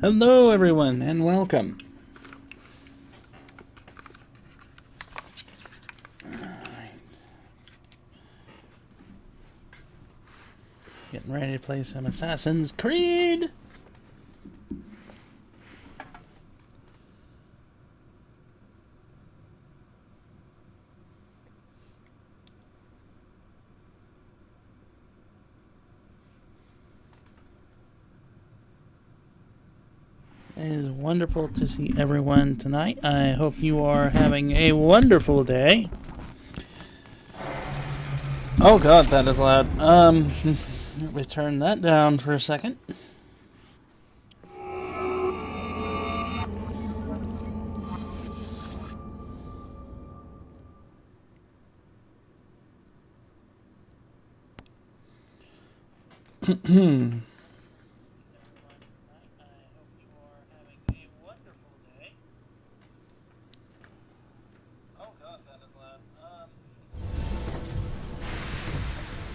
Hello everyone and welcome. Getting ready to play some Assassin's Creed. It is wonderful to see everyone tonight. I hope you are having a wonderful day. Oh god, that is loud. Let me turn that down for a second.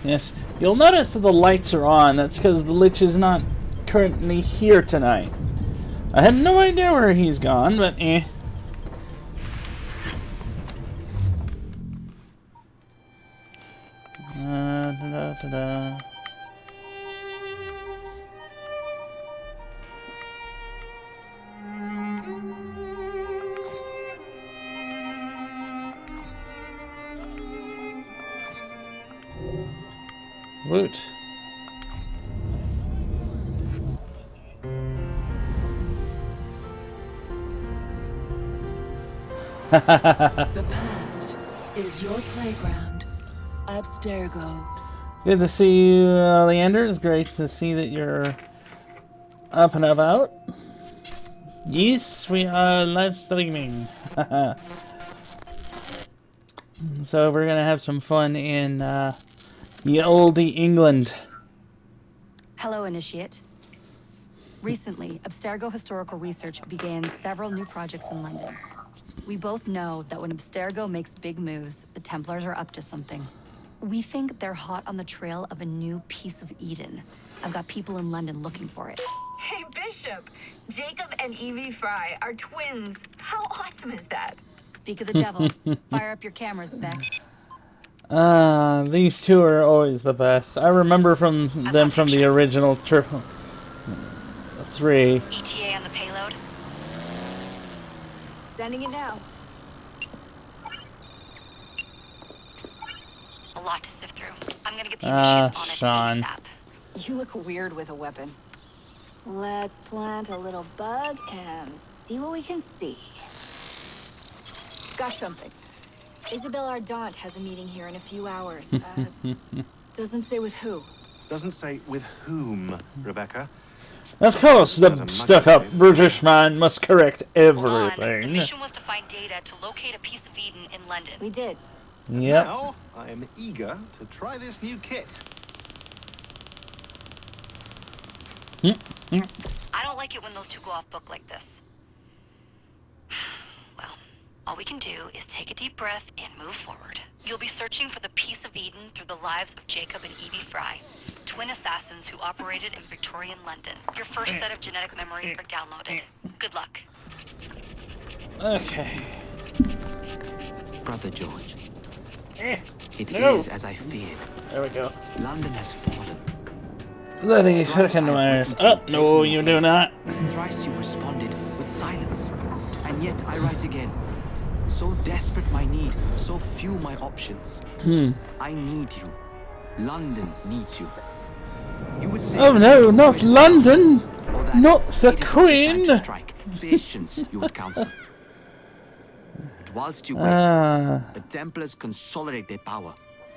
Yes, you'll notice that the lights are on. That's because the Lich is not currently here tonight. I had no idea where he's gone, but eh. Da-da-da-da. Woot. The past is your playground. Abstergo. Good to see you, Leander. It's great to see that you're up and about. Yes, we are live streaming. So we're gonna have some fun in the oldie England. Hello, Initiate. Recently, Abstergo Historical Research began several new projects in London. We both know that when Abstergo makes big moves, the Templars are up to something. We think they're hot on the trail of a new piece of Eden. I've got people in London looking for it. Hey, Bishop! Jacob and Evie Fry are twins. How awesome is that? Speak of the devil. Fire up your cameras, Beck. These two are always the best. I remember from them from the original Triple 3. ETA on the payload. Sending it now. A lot to sift through. I'm gonna get the Initiates on it Sean. ASAP. You look weird with a weapon. Let's plant a little bug and see what we can see. Got something. Isabel Ardant has a meeting here in a few hours. Doesn't say with who. Doesn't say with whom, Rebecca. Of course, the stuck-up British man must correct The everything. mission was to find data to locate a piece of Eden in London. We did. Yep. Now, I am eager to try this new kit. I don't like it when those two go off book like this. Well, all we can do is take a deep breath and move forward. You'll be searching for the piece of Eden through the lives of Jacob and Evie Fry, twin assassins who operated in Victorian London. Your first set of genetic memories are downloaded. Good luck. Okay. Brother George, it No. is as I feared. There we go. London has fallen. Bloody fucking wires. Oh, no, you do not. Thrice you've responded with silence. And yet I write again. So desperate my need, so few my options. I need you. London needs you. You would say, Oh no, not London! or that Not the it is not the time Queen! to strike. Patience, you would counsel. Whilst you wait, the Templars consolidate their power.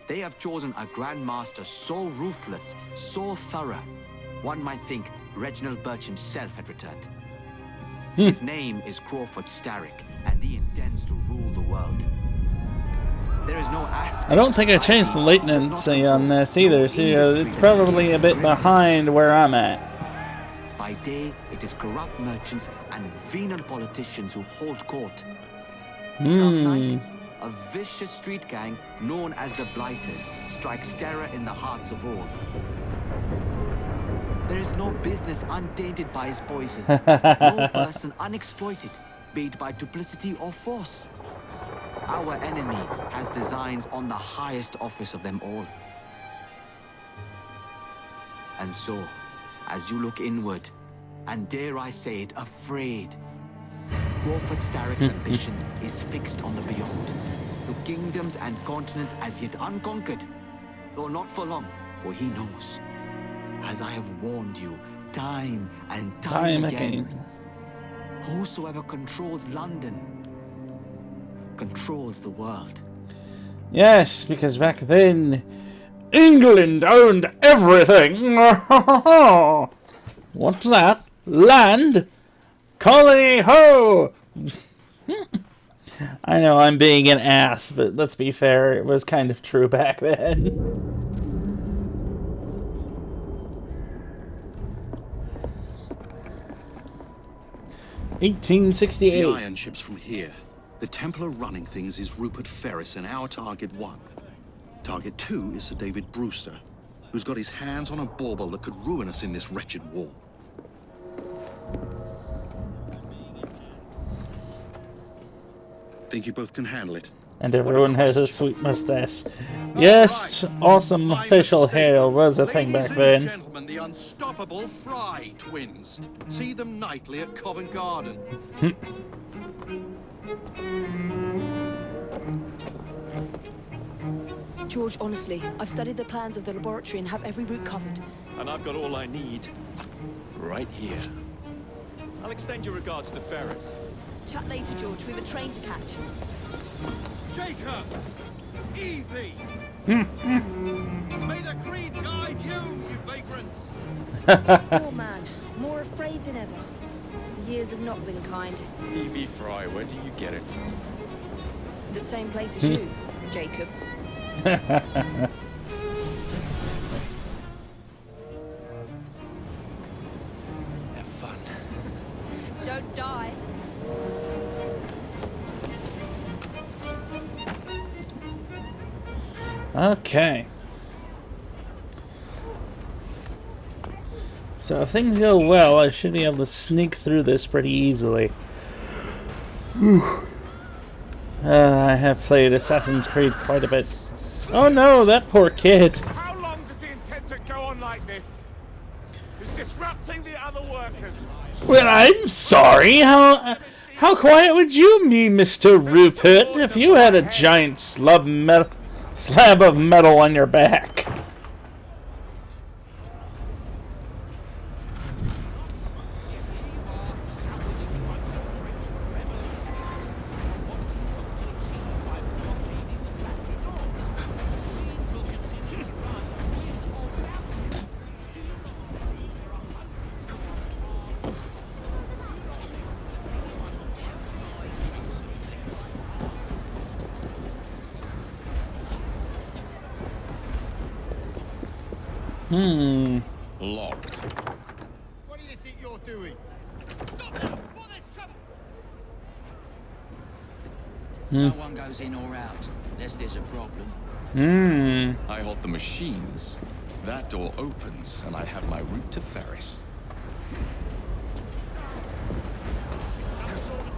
They have chosen a Grand Master so ruthless, so thorough. One might think Reginald Birch himself had returned. His name is Crawford Starrick, and he intends to rule the world. There is no aspect I don't think I of changed the society that does not latency control, on this no either, so industry it's that probably a escapes bit grim behind where I'm at. By day, it is corrupt merchants and venal politicians who hold court. Come night, a vicious street gang known as the Blighters strikes terror in the hearts of all. There is no business untainted by his poison. No person unexploited, be it by duplicity or force. Our enemy has designs on the highest office of them all. And so, as you look inward, and dare I say it, afraid, Crawford Starrick's ambition is fixed on the beyond, to kingdoms and continents as yet unconquered, though not for long, for he knows, as I have warned you, time and time again, whosoever controls London controls the world. Yes, because back then, England owned everything. What's that? Land? Colony ho! I know I'm being an ass, but let's be fair, it was kind of true back then. The 1868. iron ships from here. The Templar running things is Rupert Ferris and our target 1. Target 2 is Sir David Brewster, who's got his hands on a bauble that could ruin us in this wretched war. Think you both can handle it? And everyone has a sweet mustache. Yes, awesome facial hair was a thing back then. Ladies and gentlemen, the unstoppable Fry twins. See them nightly at Covent Garden. George, honestly, I've studied the plans of the laboratory and have every route covered. And I've got all I need right here. I'll extend your regards to Ferris. Chat later, George. We've a train to catch. Jacob! Evie! May the creed guide you, you vagrants! Poor man, more afraid than ever. The years have not been kind. Evie Fry, where do you get it from? The same place as you, Jacob. Have fun. Don't die. Okay. So if things go well, I should be able to sneak through this pretty easily. I have played Assassin's Creed quite a bit. Oh no, that poor kid. How long does he intend to go on like this? He's disrupting the other workers. Well, I'm sorry. How quiet would you be, Mr. Rupert, if you had a giant slab of metal on your back? Locked. What do you think you're doing? No one goes in or out, unless there's a problem. I hold the machines. That door opens, and I have my route to Ferris. Some sort of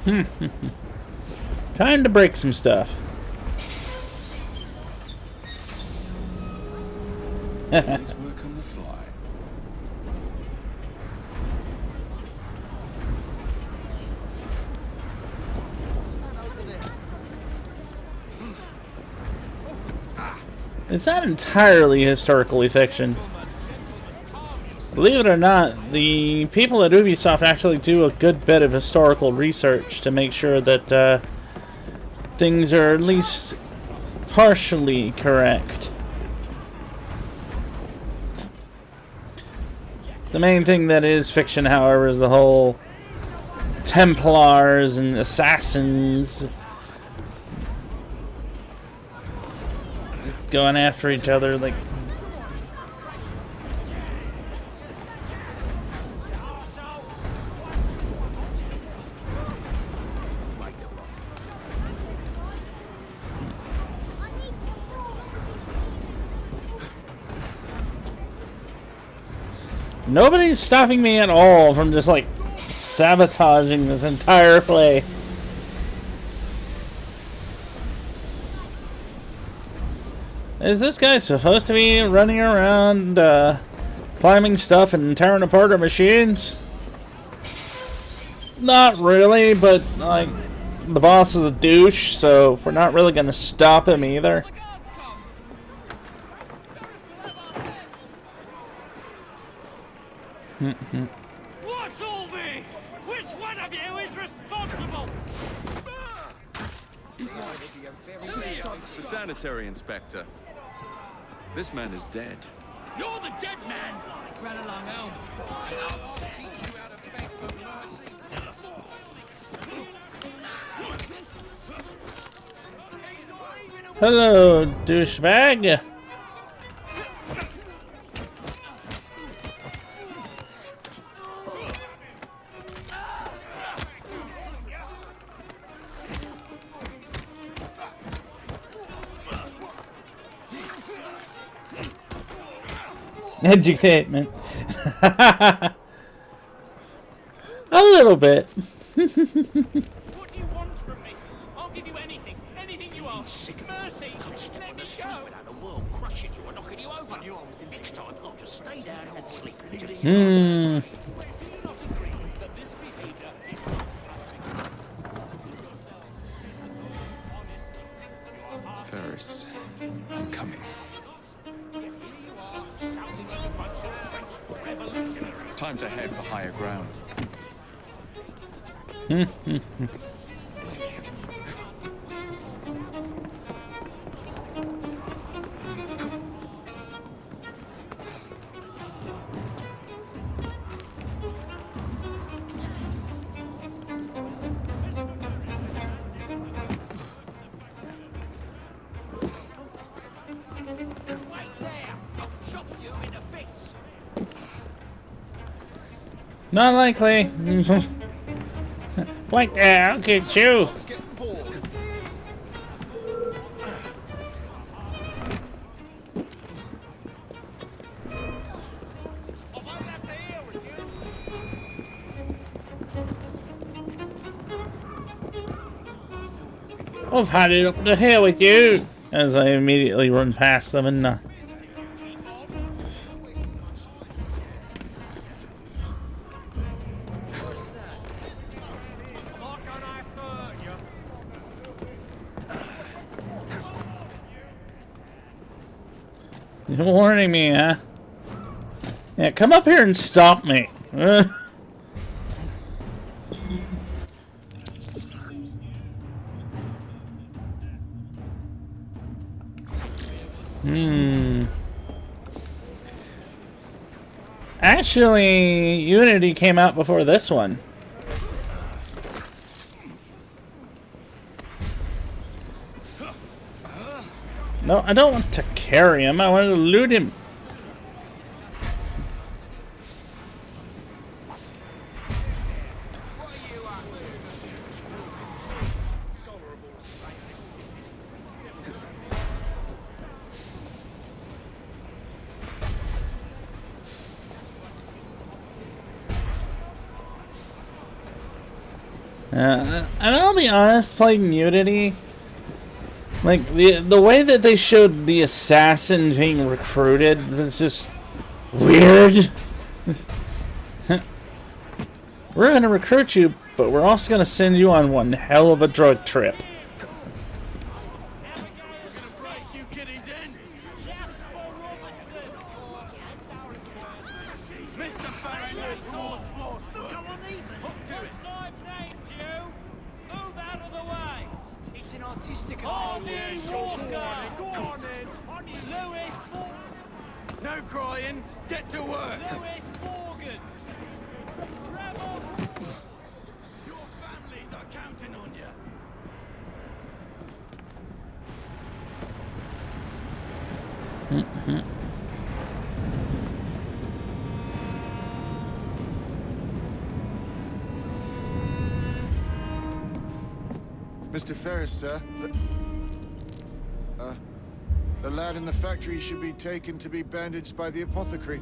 commotion. Time to break some stuff. Let's work on the fly. It's not entirely historically fiction. Believe it or not, the people at Ubisoft actually do a good bit of historical research to make sure that things are at least partially correct. The main thing that is fiction, however, is the whole Templars and assassins going after each other like... Nobody's stopping me at all from just like sabotaging this entire place. Is this guy supposed to be running around climbing stuff and tearing apart our machines? Not really, but like the boss is a douche, so we're not really gonna stop him either. What's all this? Which one of you is responsible? The sanitary inspector. This man is dead. You're the dead man! Run along home. Hello, douchebag. Educatement. A little bit. What do you want from me? I'll give you anything. Anything you ask. Mercy. Let me go. Ferris, I'm coming. Time to head for higher ground. Not likely. Wait there, I'll get you. I've had it up to here with you. As I immediately run past them and You're warning me, huh? Yeah, come up here and stop me. Actually, Unity came out before this one. No, I don't want to carry him. I want to loot him. And I'll be honest, playing Unity, like the way that they showed the assassin being recruited was just weird. We're gonna recruit you, but we're also gonna send you on one hell of a drug trip. No crying, get to work! Lewis Morgan! Trevor! Your families are counting on you! Mr. Ferris, sir. The lad in the factory should be taken to be bandaged by the apothecary.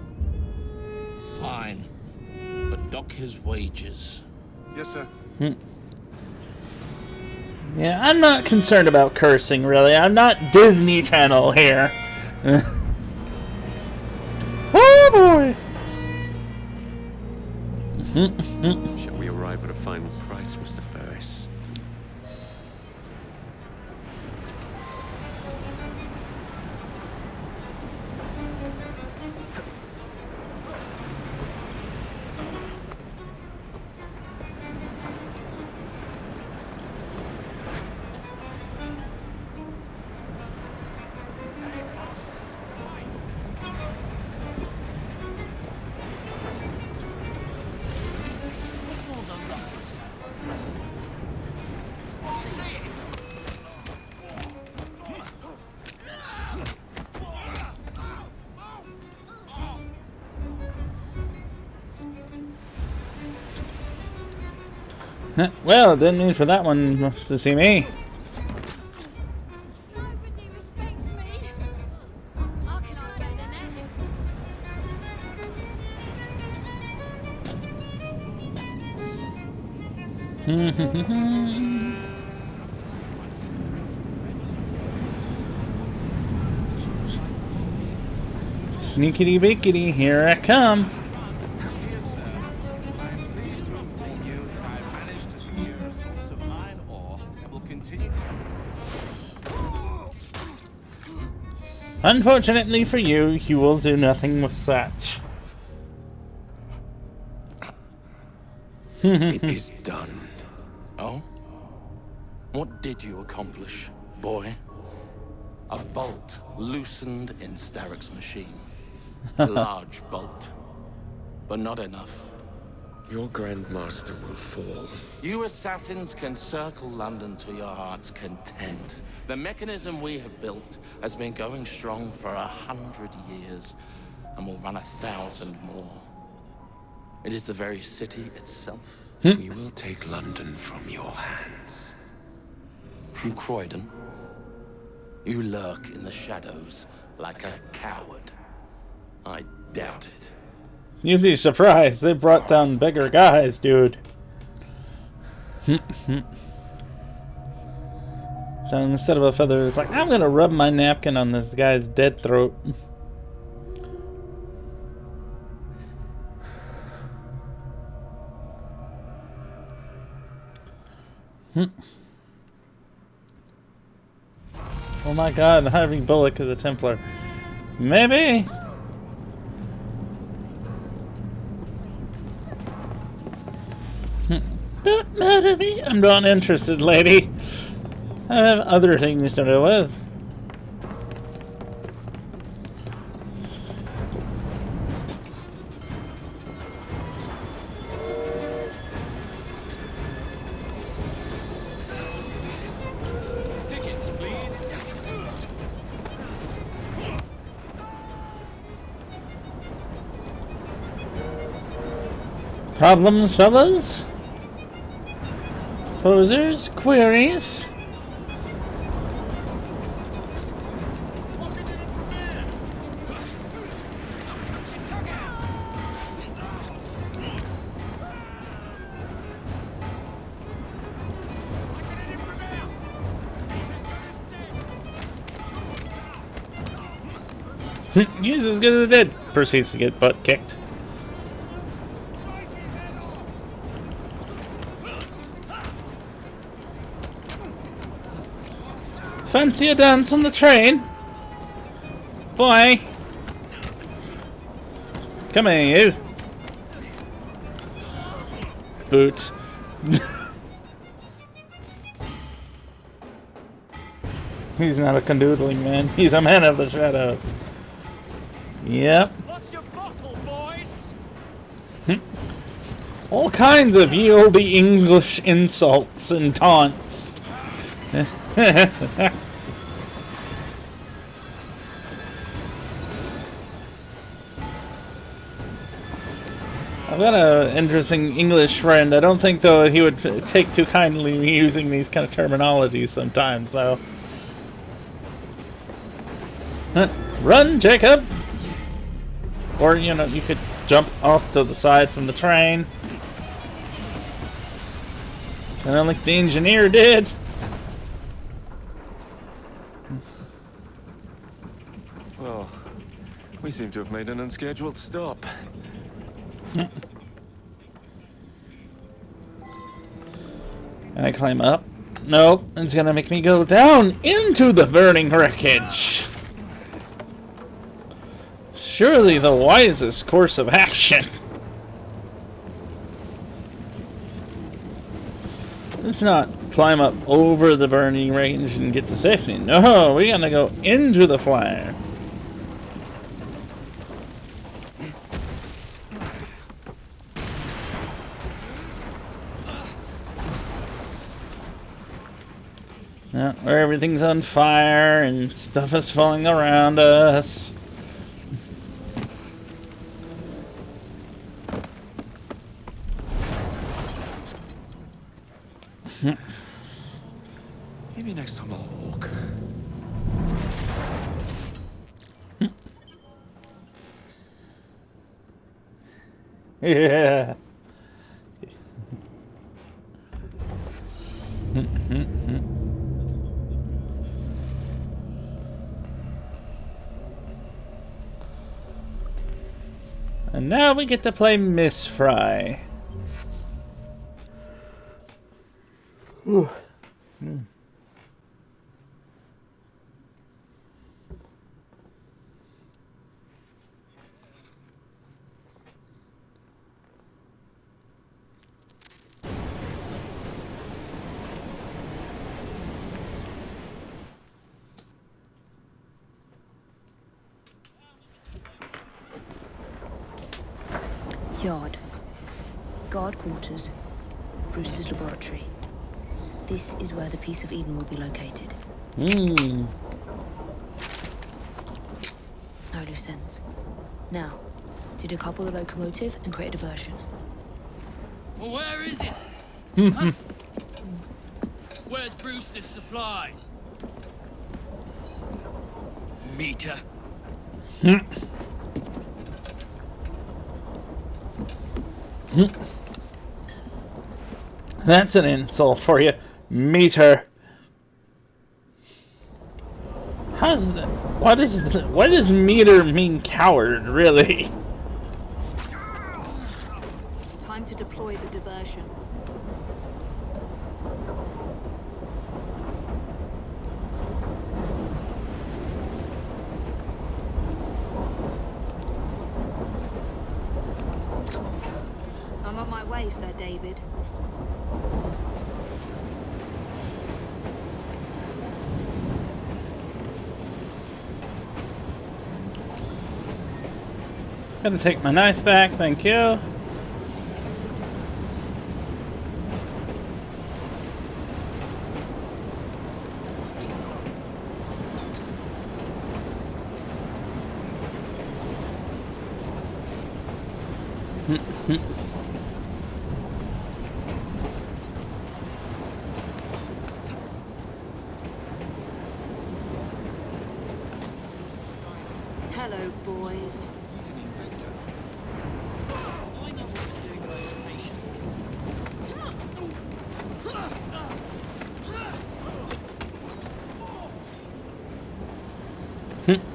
fine, but dock his wages. Yes, sir. Yeah, I'm not concerned about cursing, really. I'm not Disney Channel here. Oh, boy! Shall we arrive at a final price, Mr. Ferris? Well, it didn't mean for that one to see me. Nobody respects me. How can I better than Sneakity bickety, here I come. Unfortunately for you, you will do nothing with such. It is done. Oh? What did you accomplish, boy? A bolt loosened in Starrick's machine. A large bolt, but not enough. Your Grandmaster will fall. You assassins can circle London to your heart's content. The mechanism we have built has been going strong for 100 years, and will run 1,000 more. It is the very city itself. We will take London from your hands. From Croydon? You lurk in the shadows like a coward. I doubt it. You'd be surprised. They brought down bigger guys, dude. So instead of a feather, it's like, I'm gonna rub my napkin on this guy's dead throat. Oh my god, Harvey Bullock is a Templar. Maybe. Don't murder me. I'm not interested, lady. I have other things to do with. Tickets, please. Problems, fellas? Posers? Queries? He's as good as dead. Proceeds to get butt kicked. Fancy a dance on the train? Boy! Come here, you! Boot. He's not a condoodling man. He's a man of the shadows. Yep. What's your buckle, boys? All kinds of yieldy English insults and taunts. I've got an interesting English friend. I don't think, though, he would take too kindly me using these kind of terminologies sometimes, so... Run, Jacob! Or, you know, you could jump off to the side from the train. Kind of like the engineer did. Well, we seem to have made an unscheduled stop. Can I climb up? Nope, it's gonna make me go down into the burning wreckage. Surely the wisest course of action. Let's not climb up over the burning range and get to safety. No, we gotta go into the fire. Yeah, where everything's on fire and stuff is falling around us. Maybe next time I'll walk. Yeah. And now we get to play Miss Fry. Ooh. Yard. Guard quarters. Bruce's laboratory. This is where the piece of Eden will be located. Hmm. No loose ends. Now, to decouple the locomotive and create a diversion. Well, where is it? Huh? Where's Brewster's supplies? Meter. That's an insult for you, meter. How's that? What does meter mean, coward? Really? Time to deploy the diversion. I'm on my way, Sir David. Gonna take my knife back, thank you. Hello, boys.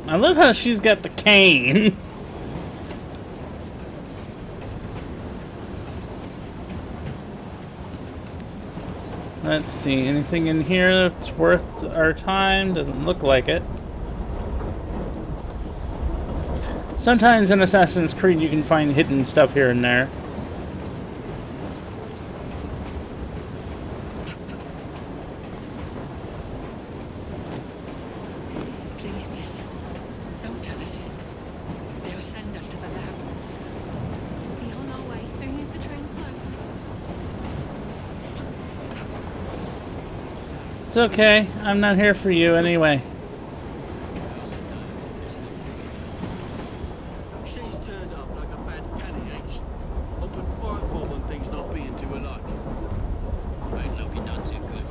I love how she's got the cane. Let's see, anything in here that's worth our time? Doesn't look like it. Sometimes in Assassin's Creed you can find hidden stuff here and there. Please, miss. Don't tell us yet. They'll send us to the lab. We'll be on our way soon as the train slows. It's okay. I'm not here for you anyway. She's turned up like a bad canny, ain't she? I'll put 5 bob on things not being too alike. Ain't looking none too good.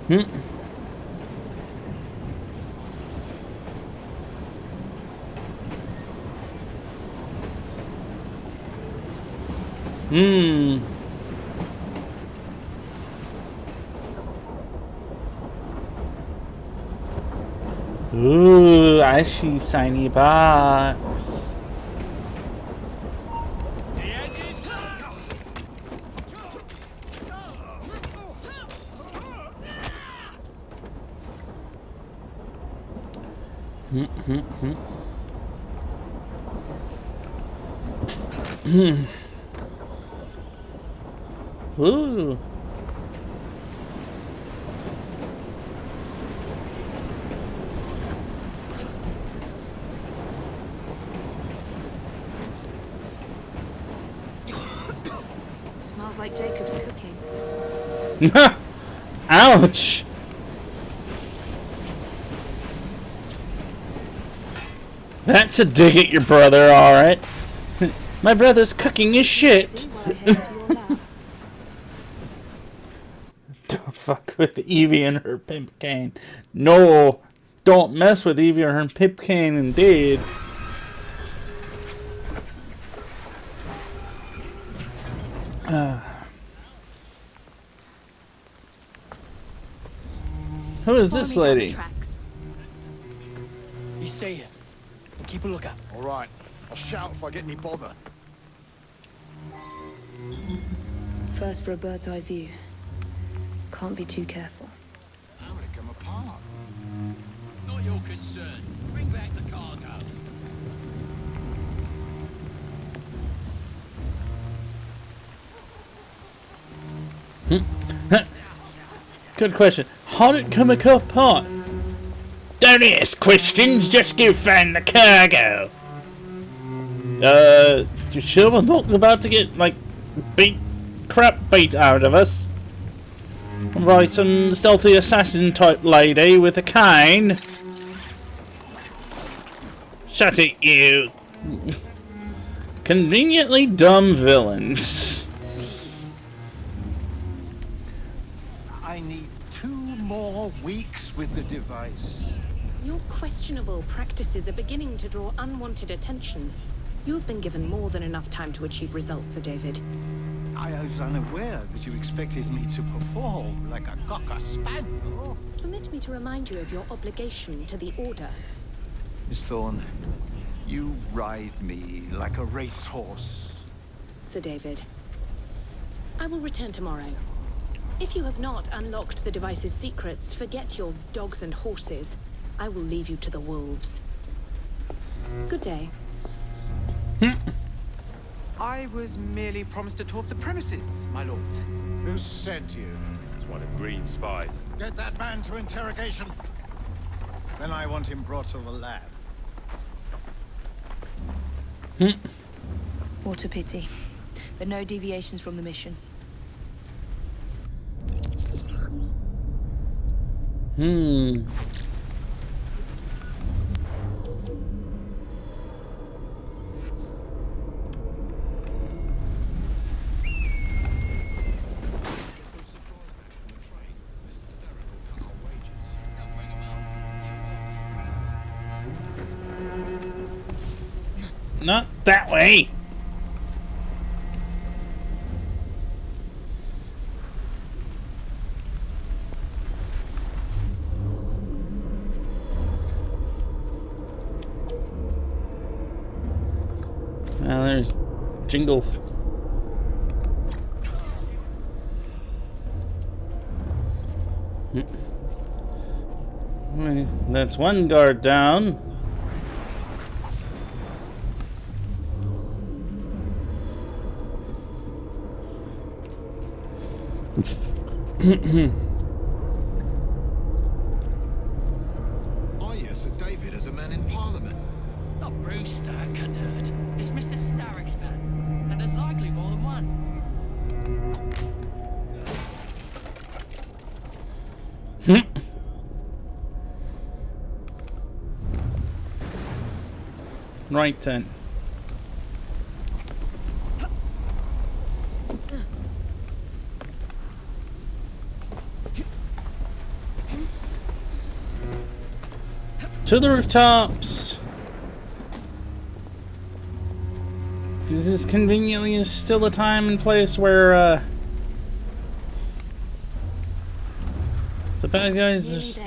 Ooh, I see shiny box. Ooh. Smells like Jacob's cooking. Ouch. That's a dig at your brother, alright. My brother's cooking his shit. Don't fuck with Evie and her pimp cane. No, don't mess with Evie or her pimp cane, indeed. Who is this lady? You stay here and keep a lookout. All right. I'll shout if I get any bother. First for a bird's eye view. Can't be too careful. How would it come apart? Not your concern. Bring back the cargo. Good question. How did it come apart? Don't ask questions, just go find the cargo. You sure we're not about to get, like, crap beat out of us? Right, some stealthy assassin type lady with a cane. Shut it, you. Conveniently dumb villains. I need 2 more weeks with the device. Your questionable practices are beginning to draw unwanted attention. You have been given more than enough time to achieve results, Sir David. I was unaware that you expected me to perform like a cocker spaniel. Permit me to remind you of your obligation to the Order. Miss Thorne, you ride me like a racehorse. Sir David, I will return tomorrow. If you have not unlocked the device's secrets, forget your dogs and horses. I will leave you to the wolves. Good day. I was merely promised a tour of the premises, my lords. Who sent you? It's one of Green's spies. Get that man to interrogation. Then I want him brought to the lab. What a pity. But no deviations from the mission. Not that way. Well, there's Jingle. That's one guard down. Oh yes, Sir David as a man in Parliament. Not Brewster, canard. It's Mr. Starrick's pen. And there's likely more than one. Right then. To the rooftops! This is conveniently still a time and place where, the bad guys just...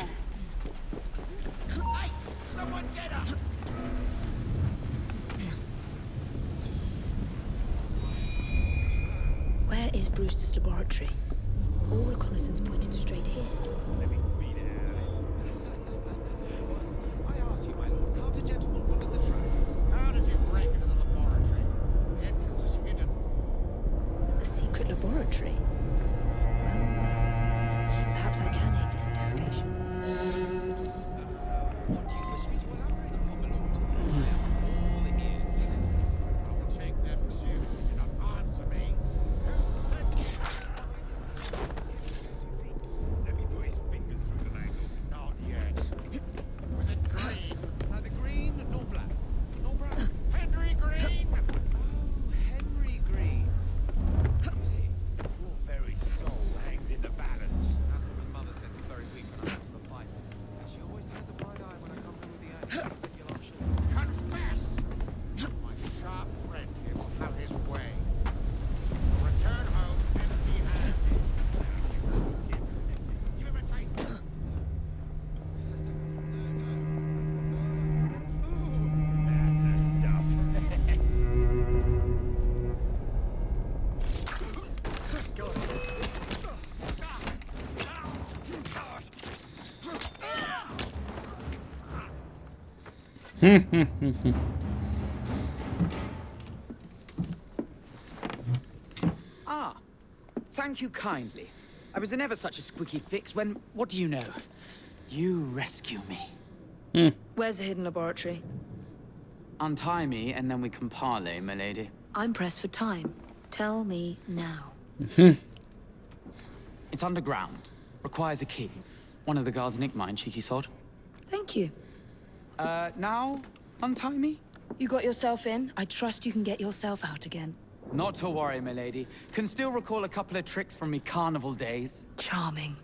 Where is Brewster's laboratory? All reconnaissance pointed straight here. How did you break into the laboratory? The entrance is hidden. A secret laboratory? Well, perhaps I can aid this interrogation. I will take them, assuming you do not answer me. Who sent you? Let me put his fingers through the mangle. Not yet. Was it green? Neither green nor black. Nor brown. Henry Green! Oh, Henry Green. You see, your very soul hangs in the balance. That's what my mother said this very week when I went to the fight. And she always turns a blind eye when I come through with the axe. Confess! My sharp friend here will have his way. Return home empty-handed. Give him a taste. That's the stuff. Ah, thank you kindly. I was in ever such a squeaky fix when, what do you know? You rescue me. Where's the hidden laboratory? Untie me and then we can parley, my lady. I'm pressed for time. Tell me now. It's underground. Requires a key. One of the guards nicked mine, cheeky sod. Thank you. Now untie me? You got yourself in. I trust you can get yourself out again. Not to worry, my lady. Can still recall a couple of tricks from me carnival days. Charming.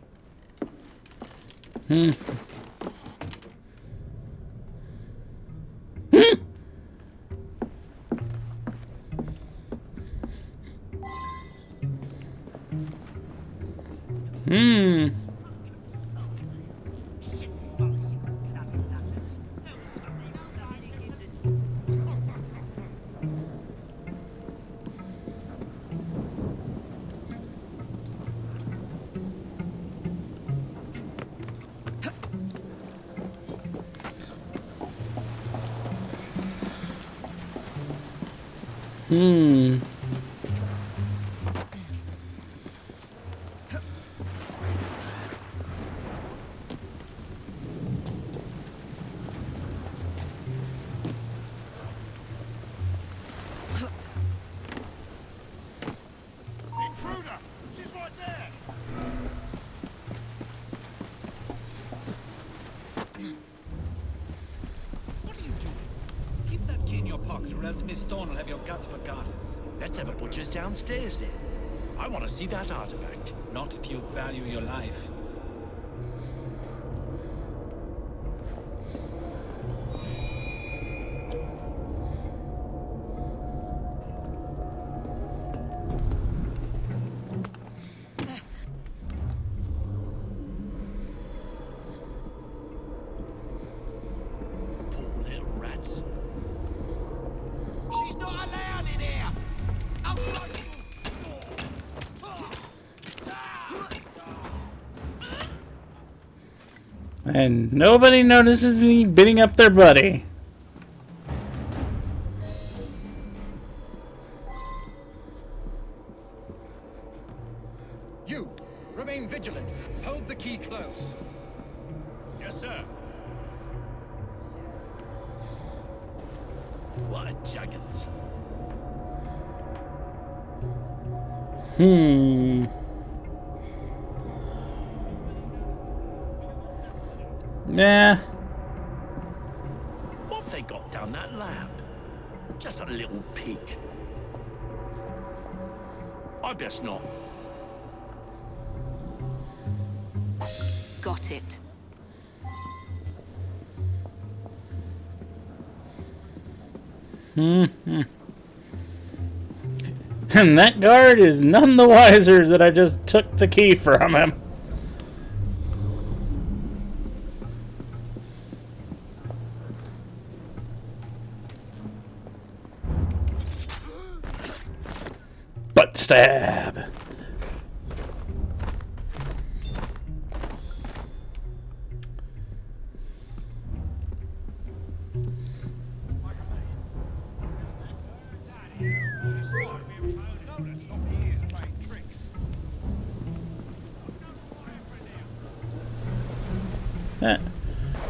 Intruder! She's right there! What are you doing? Keep that key in your pocket, or else Miss Thorne will have your guts for garters. Let's have a butcher's downstairs then. I want to see that artifact. Not if you value your life. Poor little rats. She's not allowed in here! I'll fight you! And nobody notices me beating up their buddy. You, remain vigilant. Hold the key close. Yes, sir. What a juggins. Nah. What have they got down that lab? Just a little peek. I best not. Got it. Mm-hmm. And that guard is none the wiser that I just took the key from him. Butt stab.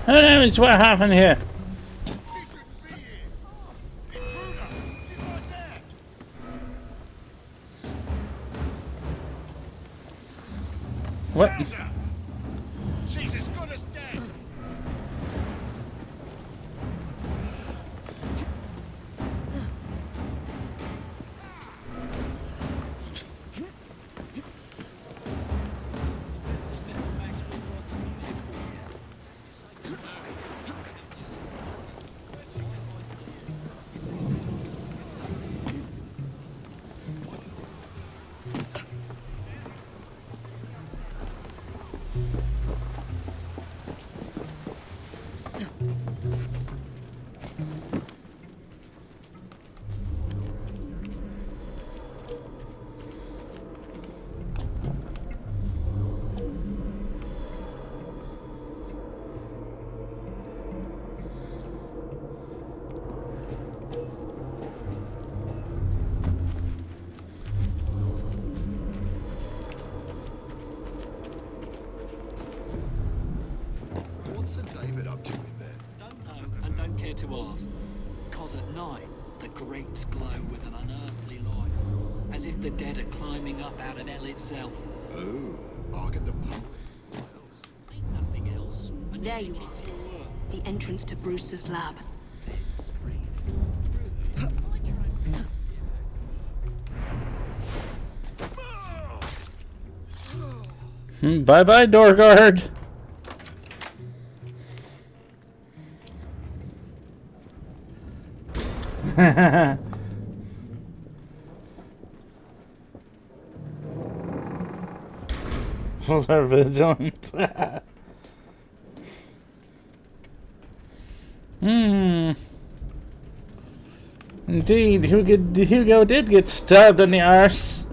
Who knows what happened here? What? She's as good as dead. What's Sir David up to in there? Don't know and don't care to ask. 'Cause at night, the grates glow with an unearthly light, as if the dead are climbing up out of hell itself. Oh, bargain the poet. Ain't nothing else. And There you you keep are. to your word. The entrance to Brewster's lab. Bye-bye, door guard. Was our vigilant? Indeed, Hugo did get stabbed in the arse.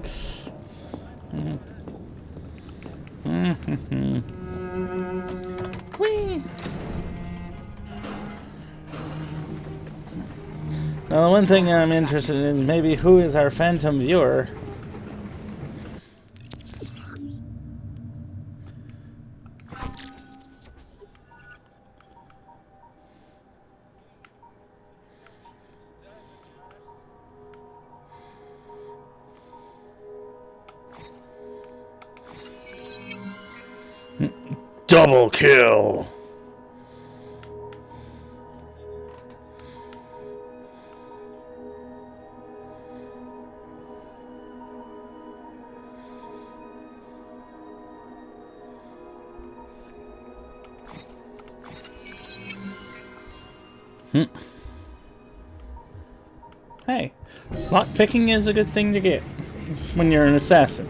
Whee! Now, the one thing I'm interested in is maybe who is our phantom viewer. Double kill. Hey, lockpicking is a good thing to get when you're an assassin.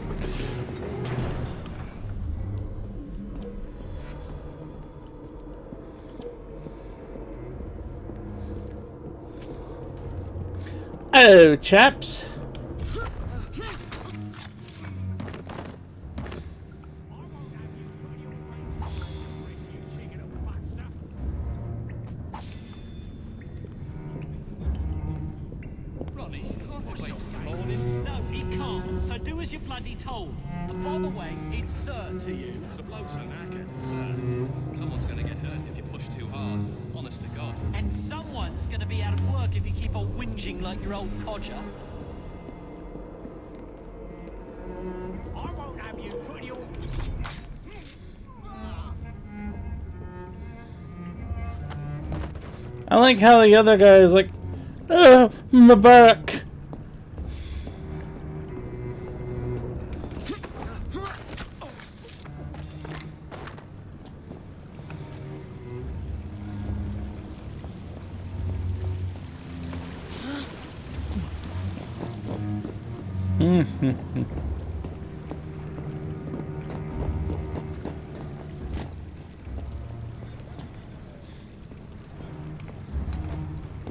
Hello, chaps. Ronnie, can't it wait till the morning? No, it can't. So do as you're bloody told. And by the way, it's sir to you. The blokes are knackered, sir. Someone's gonna get hurt if you push too hard. Honest to God. And someone's gonna be out of work if you keep on whinging like your old codger. I won't have you put your... I like how the other guy is like, oh, my back. You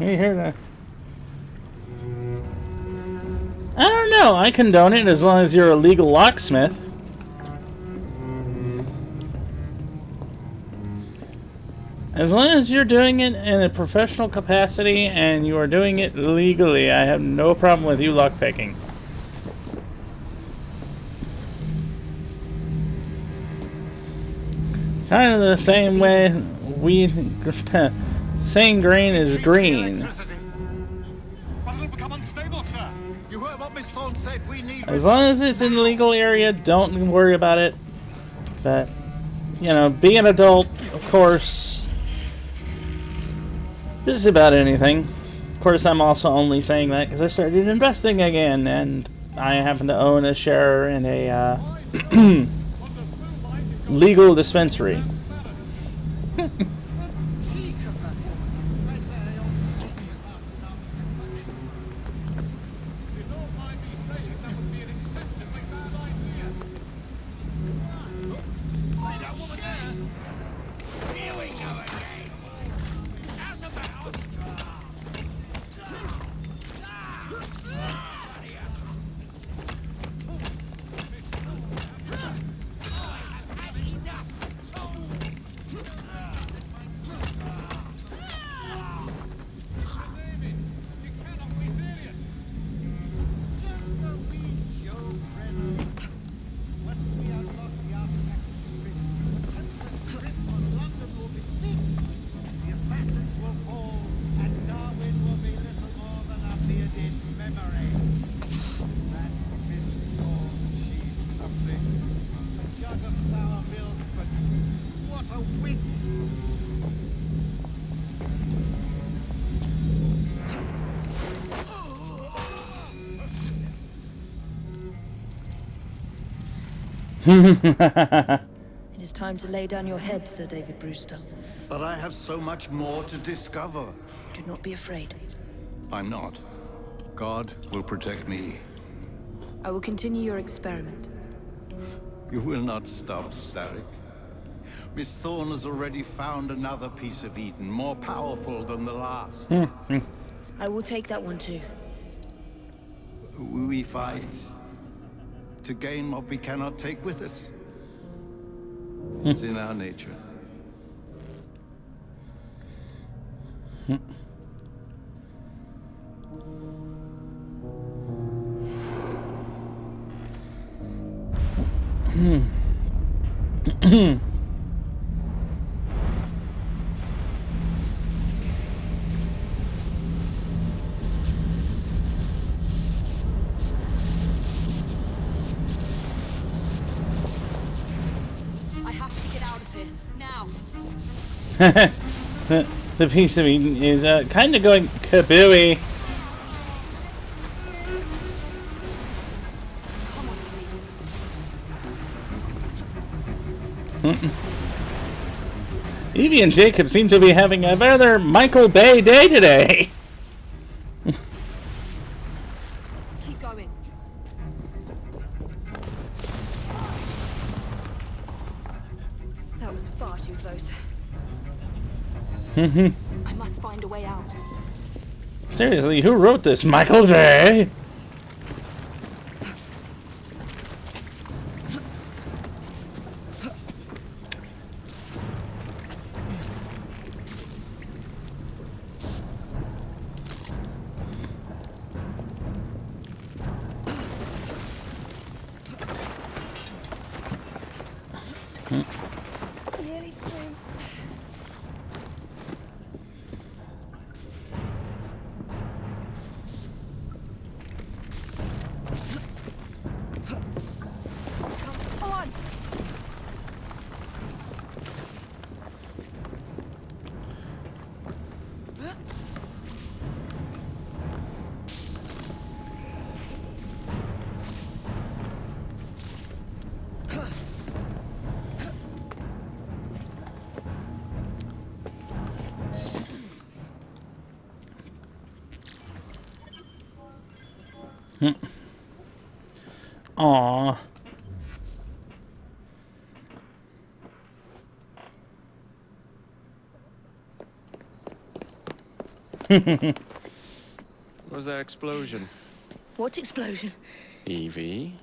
hear that? I don't know. I condone it as long as you're a legal locksmith. As long as you're doing it in a professional capacity and you are doing it legally, I have no problem with you lockpicking. Kind of the same way saying green is green. But it'll become unstable, sir. You heard what Miss Thorne said. We need... As long as it's in the legal area, don't worry about it. But, you know, be an adult, of course. Just about anything. Of course, I'm also only saying that because I started investing again, and I happen to own a share in a legal dispensary. It is time to lay down your head, Sir David Brewster. But I have so much more to discover. Do not be afraid. I'm not. God will protect me. I will continue your experiment. You will not stop, Starrick. Miss Thorne has already found another piece of Eden, more powerful than the last. I will take that one too. We fight to gain what we cannot take with us. It's in our nature. The piece of Eden is kind of going kabooey. Evie and Jacob seem to be having a rather Michael Bay day today. Keep going. That was far too close. I must find a way out. Seriously, who wrote this? Michael Bay? Aww. What was that explosion? What explosion? Evie?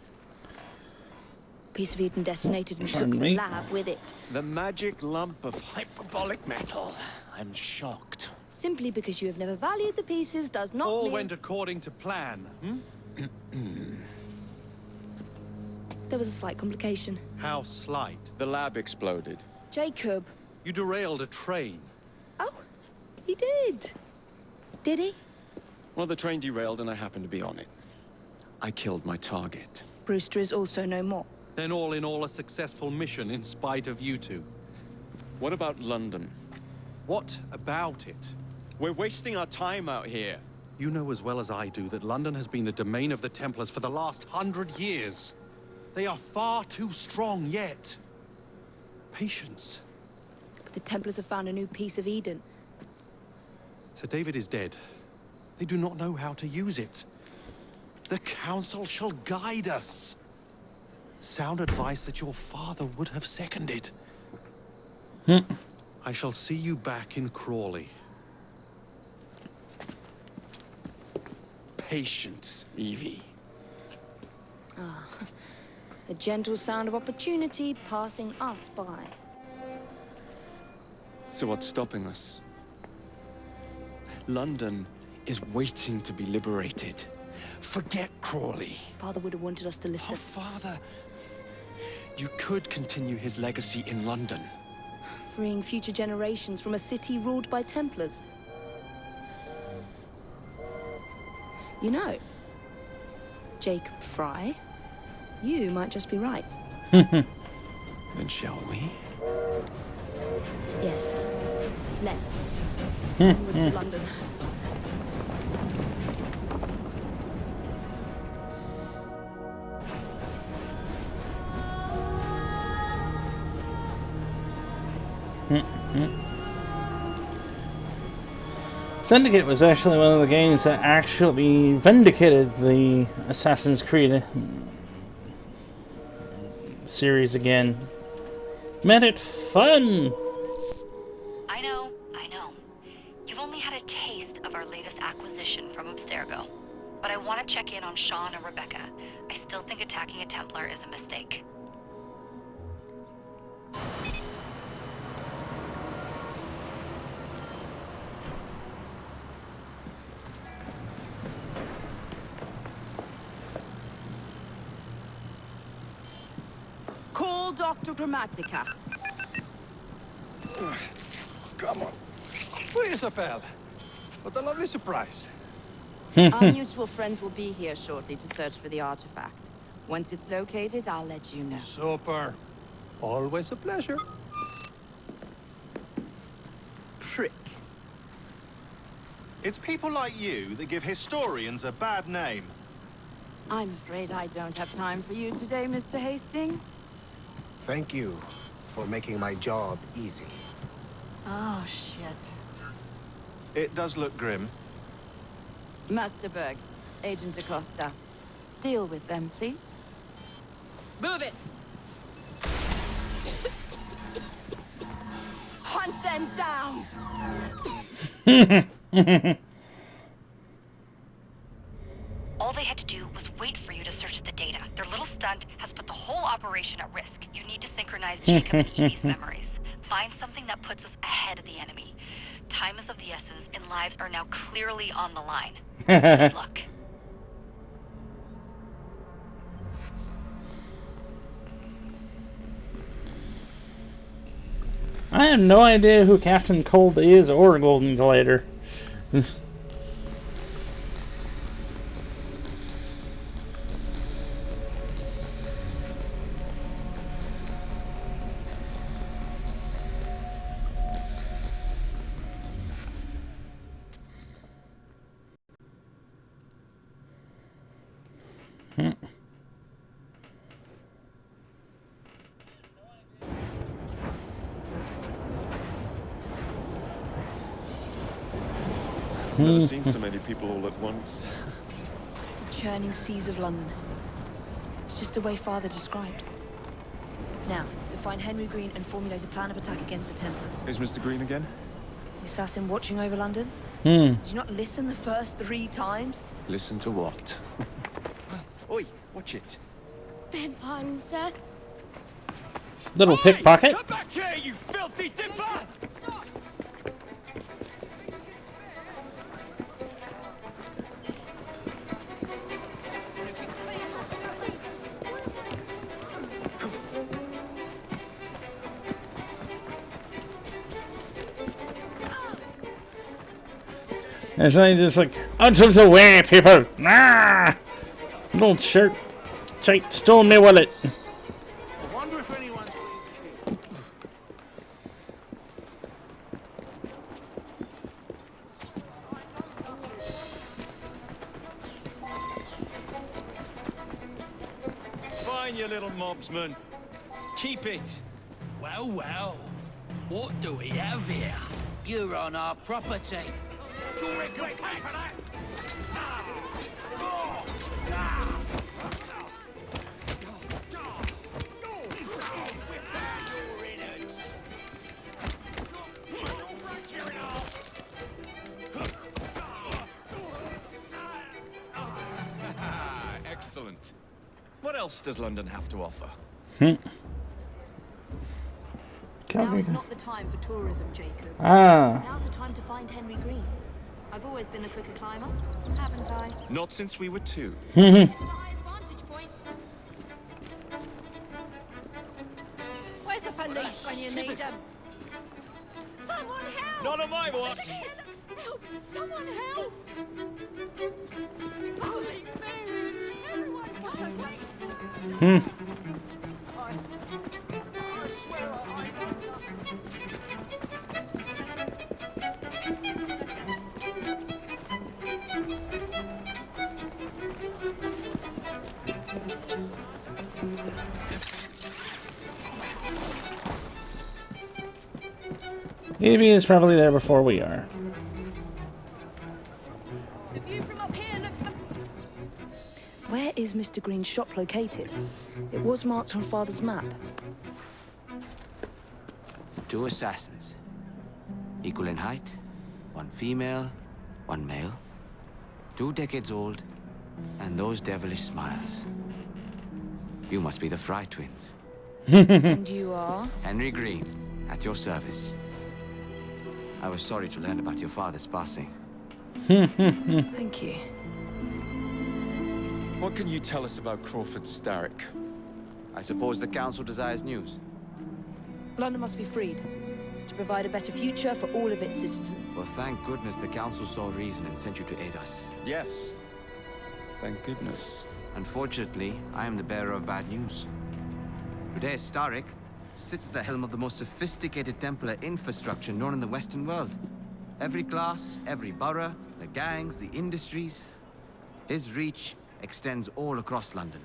Piece of Eden detonated and took Pardon the me? lab with it. The magic lump of hyperbolic metal. I'm shocked. Simply because you have never valued the pieces does not All mean... went according to plan, There was a slight complication. How slight? The lab exploded. Jacob. You derailed a train. Oh, he did. Did he? Well, the train derailed and I happened to be on it. I killed my target. Brewster is also no more. Then all in all, a successful mission in spite of you two. What about London? What about it? We're wasting our time out here. You know as well as I do that London has been the domain of the Templars for the last 100 years. They are far too strong yet. Patience. But the Templars have found a new piece of Eden. Sir David is dead. They do not know how to use it. The Council shall guide us. Sound advice that your father would have seconded. I shall see you back in Crawley. Patience, Evie. Ah, a gentle sound of opportunity passing us by. So what's stopping us? London is waiting to be liberated. Forget Crawley. Father would have wanted us to listen. Oh, Father. You could continue his legacy in London. Freeing future generations from a city ruled by Templars. You know, Jacob Fry, you might just be right. Then shall we? Yes. Let's. Onward to London. Syndicate was actually one of the games that actually vindicated the Assassin's Creed series again. Made it fun! I know. You've only had a taste of our latest acquisition from Abstergo. But I want to check in on Sean and Rebecca. I still think attacking a Templar is a mistake. Call Dr. Grammatica. Come on. Please, Isabel. What a lovely surprise. Our mutual friends will be here shortly to search for the artifact. Once it's located, I'll let you know. Super. Always a pleasure. Prick. It's people like you that give historians a bad name. I'm afraid I don't have time for you today, Mr. Hastings. Thank you for making my job easy. Oh, shit. It does look grim. Masterberg, Agent Acosta. Deal with them, please. Move it! Hunt them down! All they had to do was wait for you to search the data. Their little stunt has put the whole operation at risk. You need to synchronize Jacob and Evie's memories. Find something that puts us ahead of the enemy. Time is of the essence, and lives are now clearly on the line. Good luck. I have no idea who Captain Cold is or Golden Glider. Never seen so many people all at once. The churning seas of London. It's just the way Father described. Now, to find Henry Green and formulate a plan of attack against the Templars. Is Mr. Green again? The assassin watching over London? Hmm. Did you not listen the first 3 times? Listen to what? Oi, watch it. Beg pardon, sir. Little pickpocket. Come back here, you filthy dipper! Stop! And so they just like, out of the way, people! Ah! Little shirt. Check, stole my wallet. I wonder if anyone's... Fine, you little mobsman. Keep it. Well, well. What do we have here? You're on our property. You'll regret paying for that! Excellent. What else does London have to offer? Now is not the time for tourism, Jacob. Ah. Now's the time to find Henry Green. I've always been the quicker climber, haven't I? Not since we were 2. To the highest vantage point. Where's the police when you need them? Someone help! Not on my watch. Help! Someone help! Holy Mary! Everyone, what's a great... I swear I... Evie is probably there before we are. The view from up here looks... Where is Mr. Green's shop located? It was marked on Father's map. 2 assassins. Equal in height. 1 female, 1 male. 2 decades old. And those devilish smiles. You must be the Fry twins. And you are? Henry Green, at your service. I was sorry to learn about your father's passing. Thank you. What can you tell us about Crawford Starrick? I suppose the council desires news. London must be freed to provide a better future for all of its citizens. Well, thank goodness the council saw reason and sent you to aid us. Yes. Thank goodness. Unfortunately, I am the bearer of bad news. Today, Starrick sits at the helm of the most sophisticated Templar infrastructure known in the Western world. Every class, every borough, the gangs, the industries. His reach extends all across London.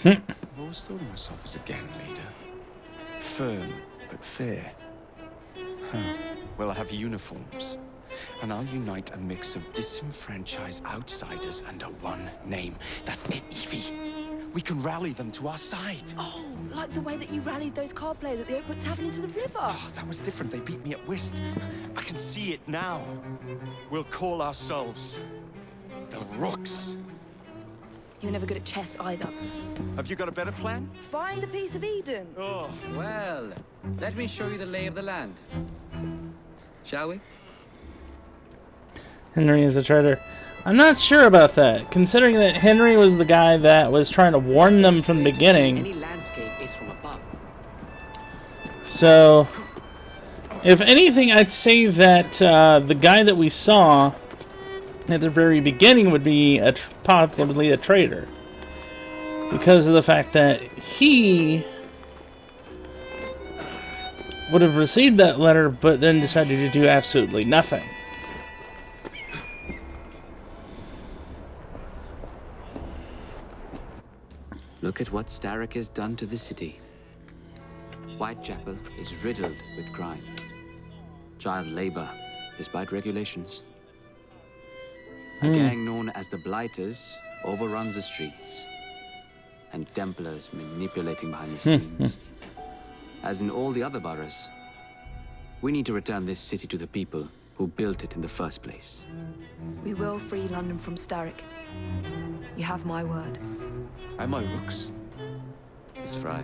I've always thought of myself as a gang leader. Firm, but fair. Huh. Well, I have uniforms. And I'll unite a mix of disenfranchised outsiders under one name. That's it, Evie. We can rally them to our side. Oh, like the way that you rallied those card players at the Oakwood Tavern into the river. Oh, that was different. They beat me at whist. I can see it now. We'll call ourselves the Rooks. You were never good at chess either. Have you got a better plan? Find the piece of Eden. Oh. Well, let me show you the lay of the land. Shall we? Henry is a traitor. I'm not sure about that, considering that Henry was the guy that was trying to warn them from the beginning. Any landscape is from above. So, if anything, I'd say that the guy that we saw at the very beginning would be probably a traitor. Because of the fact that he would have received that letter, but then decided to do absolutely nothing. Look at what Starrick has done to the city. Whitechapel is riddled with crime. Child labor, despite regulations. A gang known as the Blighters overruns the streets. and Templars manipulating behind the scenes. As in all the other boroughs, we need to return this city to the people who built it in the first place. We will free London from Starrick. You have my word. And my rooks. Miss Fry,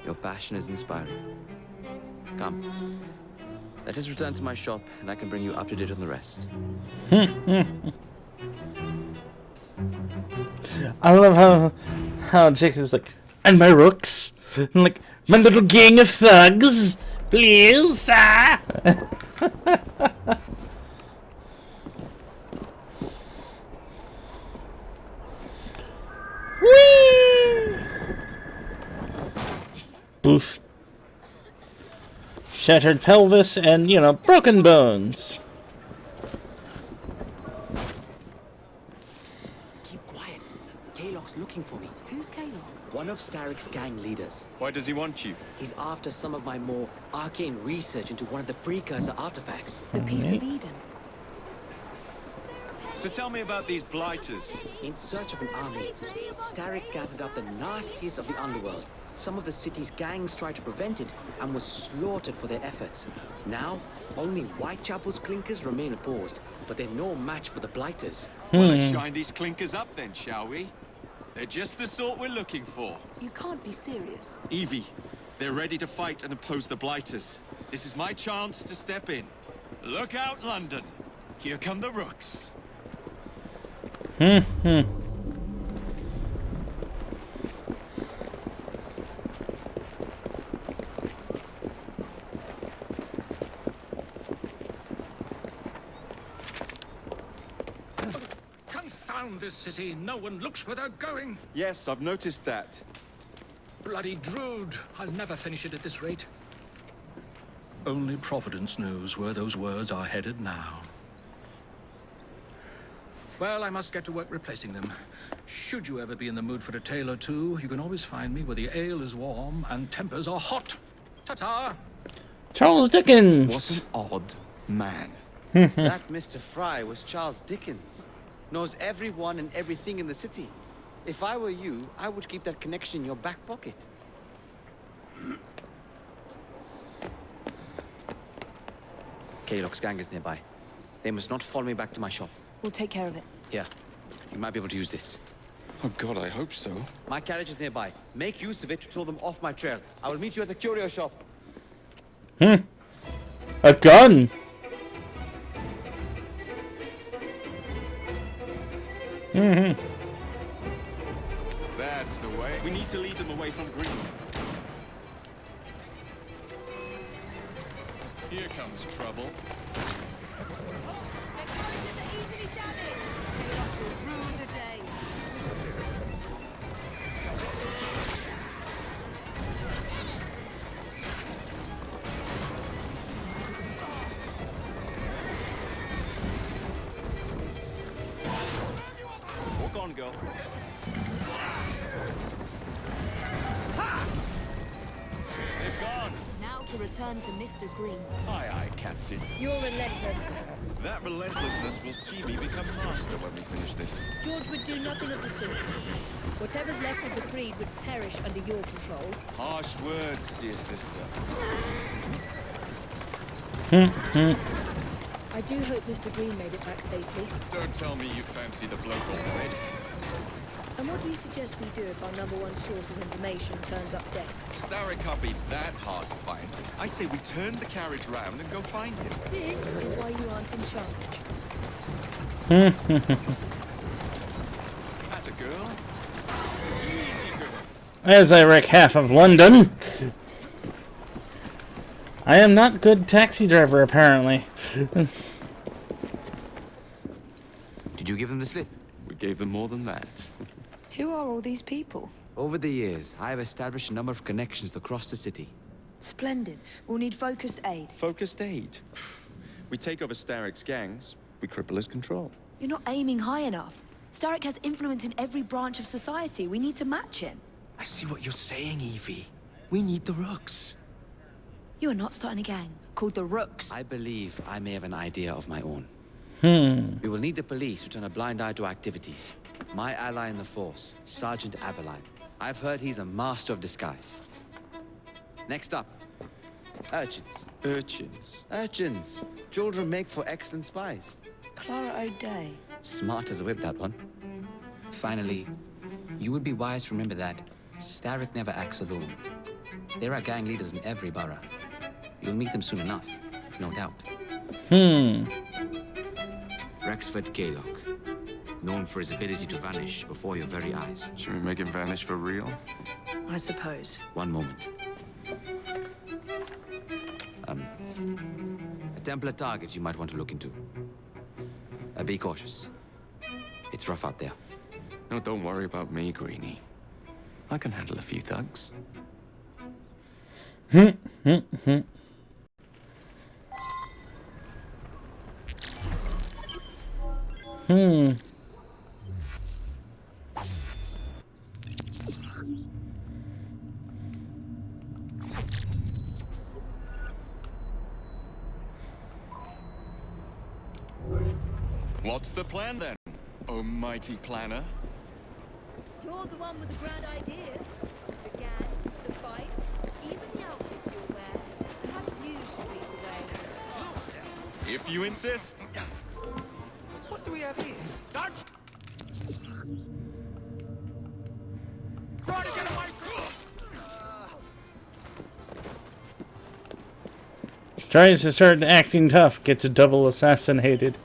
your passion is inspiring. Come, let us return to my shop, and I can bring you up to date on the rest. I love how Jacob's like, and my rooks, and like my little gang of thugs, please, sir. Whee! Boof. Shattered pelvis and, you know, broken bones. Keep quiet. Kaylock's looking for me. Who's Kaylock? One of Starrick's gang leaders. Why does he want you? He's after some of my more arcane research into one of the precursor artifacts. The Piece of Eden. So tell me about these blighters. In search of an army, Starrick gathered up the nastiest of the underworld. Some of the city's gangs tried to prevent it and were slaughtered for their efforts. Now, only Whitechapel's clinkers remain opposed, but they're no match for the blighters. Well, let's shine these clinkers up then, shall we? They're just the sort we're looking for. You can't be serious. Evie, they're ready to fight and oppose the blighters. This is my chance to step in. Look out, London. Here come the rooks. Confound this city. No one looks where they're going. Yes, I've noticed that. Bloody Drood. I'll never finish it at this rate. Only Providence knows where those words are headed now. Well, I must get to work replacing them. Should you ever be in the mood for a tale or two, you can always find me where the ale is warm and tempers are hot. Ta-ta! Charles Dickens. What an odd man. That Mr. Fry was Charles Dickens. Knows everyone and everything in the city. If I were you, I would keep that connection in your back pocket. Kaylock's gang is nearby. They must not follow me back to my shop. We'll take care of it. Here, you might be able to use this. Oh God, I hope so. My carriage is nearby. Make use of it to throw them off my trail. I will meet you at the curio shop. A gun. That's the way. We need to lead them away from Green. Here comes trouble. Walk on, girl. They've gone. Now to return to Mr. Green. Aye, aye, Captain. You're relentless. That relentlessness will see me become master when we finish this. George would do nothing of the sort. Whatever's left of the Creed would perish under your control. Harsh words, dear sister. I do hope Mr. Green made it back safely. Don't tell me you fancy the bloke already. And what do you suggest we do if our #1 source of information turns up dead? Starrick can't be that hard to find. I say we turn the carriage round and go find him. This is why you aren't in charge. That's a girl. Easy girl. As I wreck half of London. I am not good taxi driver, apparently. Did you give them the slip? We gave them more than that. Who are all these people? Over the years, I have established a number of connections across the city. Splendid. We'll need focused aid. Focused aid. We take over Starrick's gangs, we cripple his control. You're not aiming high enough. Starrick has influence in every branch of society. We need to match him. I see what you're saying, Evie. We need the Rooks. You are not starting a gang called the Rooks. I believe I may have an idea of my own. We will need the police to turn a blind eye to activities. My ally in the force, Sergeant Aberline. I've heard he's a master of disguise. Next up, urchins. Urchins? Urchins. Children make for excellent spies. Clara O'Day. Smart as a whip, that one. Finally, you would be wise to remember that Starrick never acts alone. There are gang leaders in every borough. You'll meet them soon enough, no doubt. Rexford Gaylock, known for his ability to vanish before your very eyes. Should we make him vanish for real? I suppose. One moment. A Templar target you might want to look into. Be cautious. It's rough out there. No, don't worry about me, Greenie. I can handle a few thugs. What's the plan then, oh mighty planner? You're the one with the grand ideas. The gangs, the fights, even the outfits you'll wear. Perhaps you should lead the way. If you insist. What do we have here? Try to get away from Tries to start acting tough, gets double assassinated.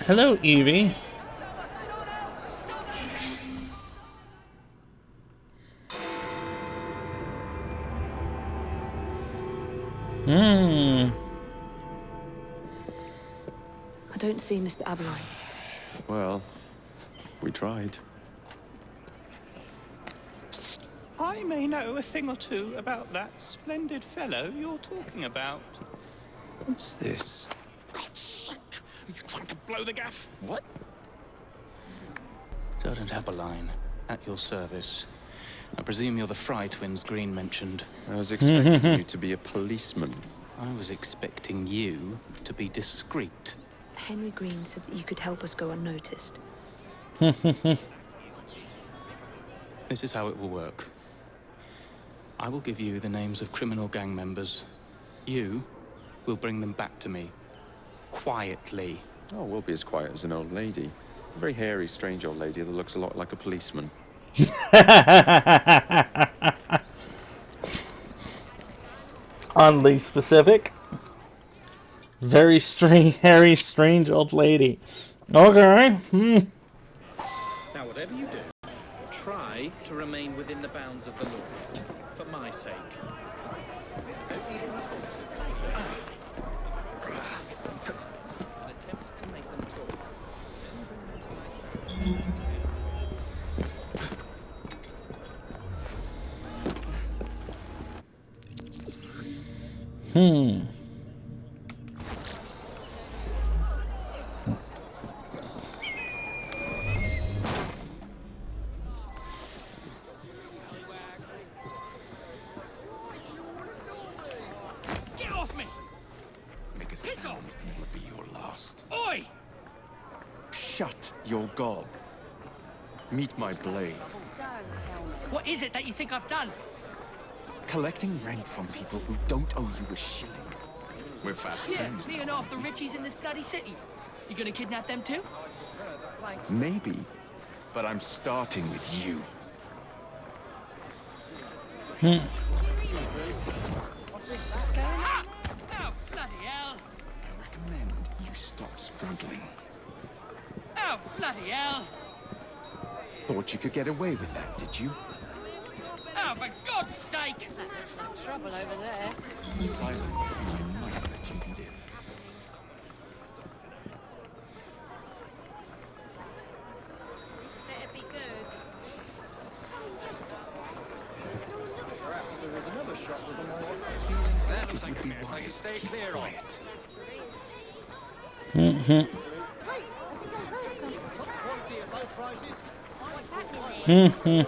Hello, Evie. I don't see Mr. Aberline. Well, we tried. I may know a thing or two about that splendid fellow you're talking about. What's this? Are you trying to blow the gaff? What? Sergeant Aberline, at your service. I presume you're the Fry twins Green mentioned. I was expecting you to be a policeman. I was expecting you to be discreet. Henry Green said that you could help us go unnoticed. This is how it will work. I will give you the names of criminal gang members. You will bring them back to me. Quietly. Oh, we'll be as quiet as an old lady. A very hairy, strange old lady that looks a lot like a policeman. Oddly specific. Very strange, hairy, strange old lady. Okay. Now, whatever you do, try to remain within the bounds of the law. For my sake. An attempt to make them talk. Get off me! Make a Piss sound off! and it'll be your last. Oi! Shut your gob. Meet my blade. What is it that you think I've done? Collecting rent from people who don't owe you a shilling. We're fast Yeah, friends. me and half the Richies in this bloody city. You gonna kidnap them too? Maybe, but I'm starting with you. Ah! Oh, bloody hell! I recommend you stop struggling. Oh, bloody hell! Thought you could get away with that, did you? Oh, for God's sake! That looks like trouble over there. Silence, and I might let you live. This better be good. Perhaps there is another shop with a more appealing sound. It would be wise to Stay keep clear of. quiet. Wait, I think I heard something. Top quality at low prices. What's happening there?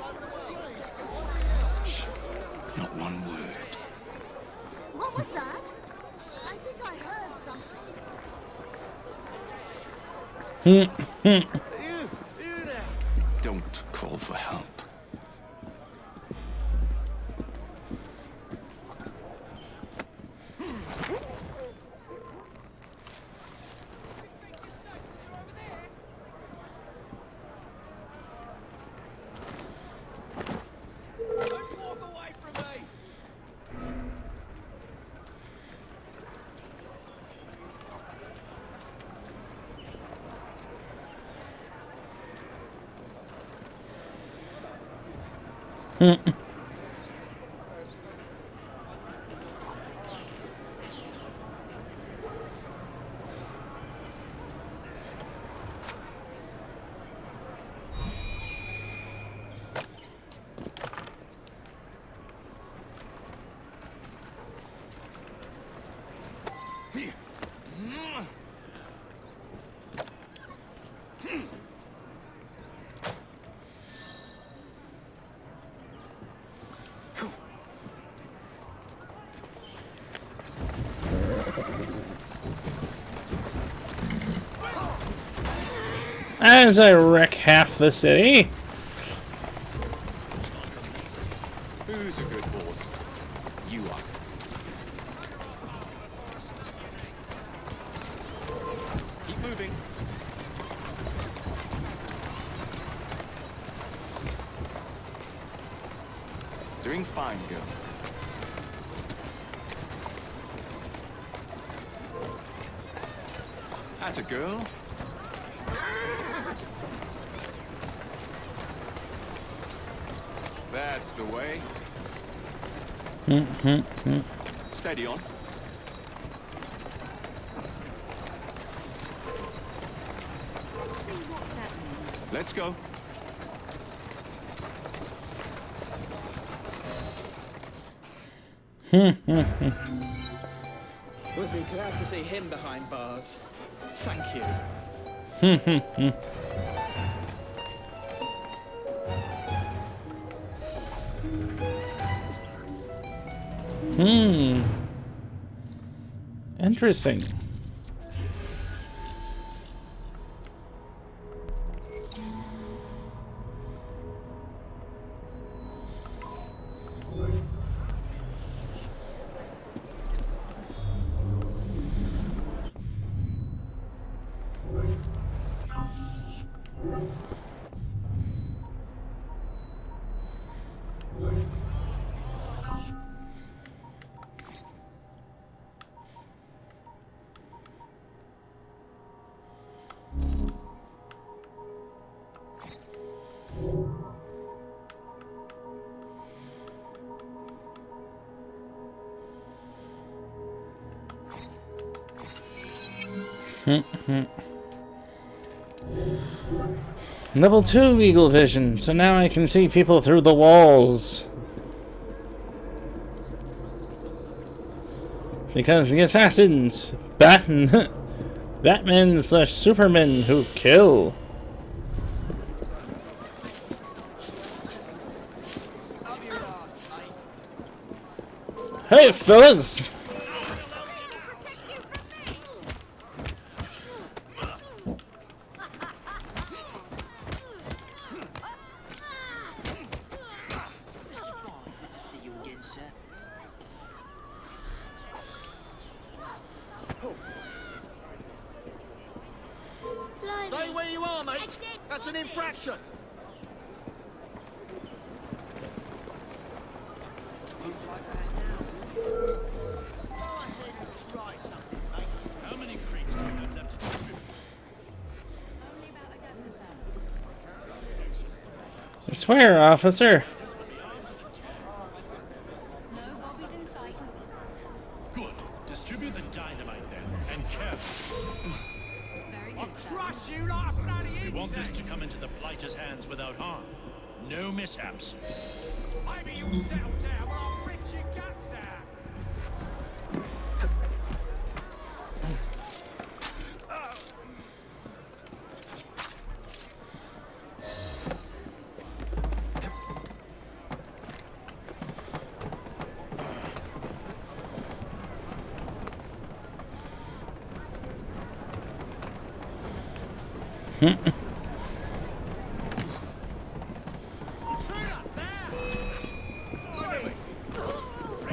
Shh. Not one word. What was that? I think I heard something. You there. Don't call for help. As I wreck half the city. Who's a good horse? You are. Keep moving. Doing fine, girl. Atta girl. That's the way. Steady on. Let's see what's happening. Let's go. Would be glad to see him behind bars. Thank you. Interesting. Level 2 Eagle Vision, so now I can see people through the walls. Because the assassins, Batman slash Superman who kill. Hey fellas! Stay where you are, mate. That's an infraction. How many crates do you have left to distribute? I swear, officer. Good. Distribute the dynamite then, and carefully. I'll crush you like a bloody insect. We want this to come into the blighter's hands without harm. No mishaps. Maybe you'll settle down when I'll rip your guts out.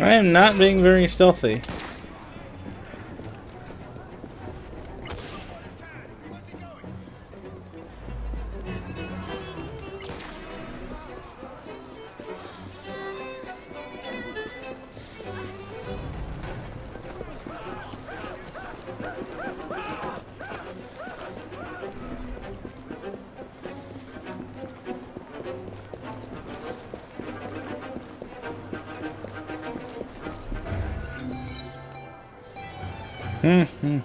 I am not being very stealthy. Hmm.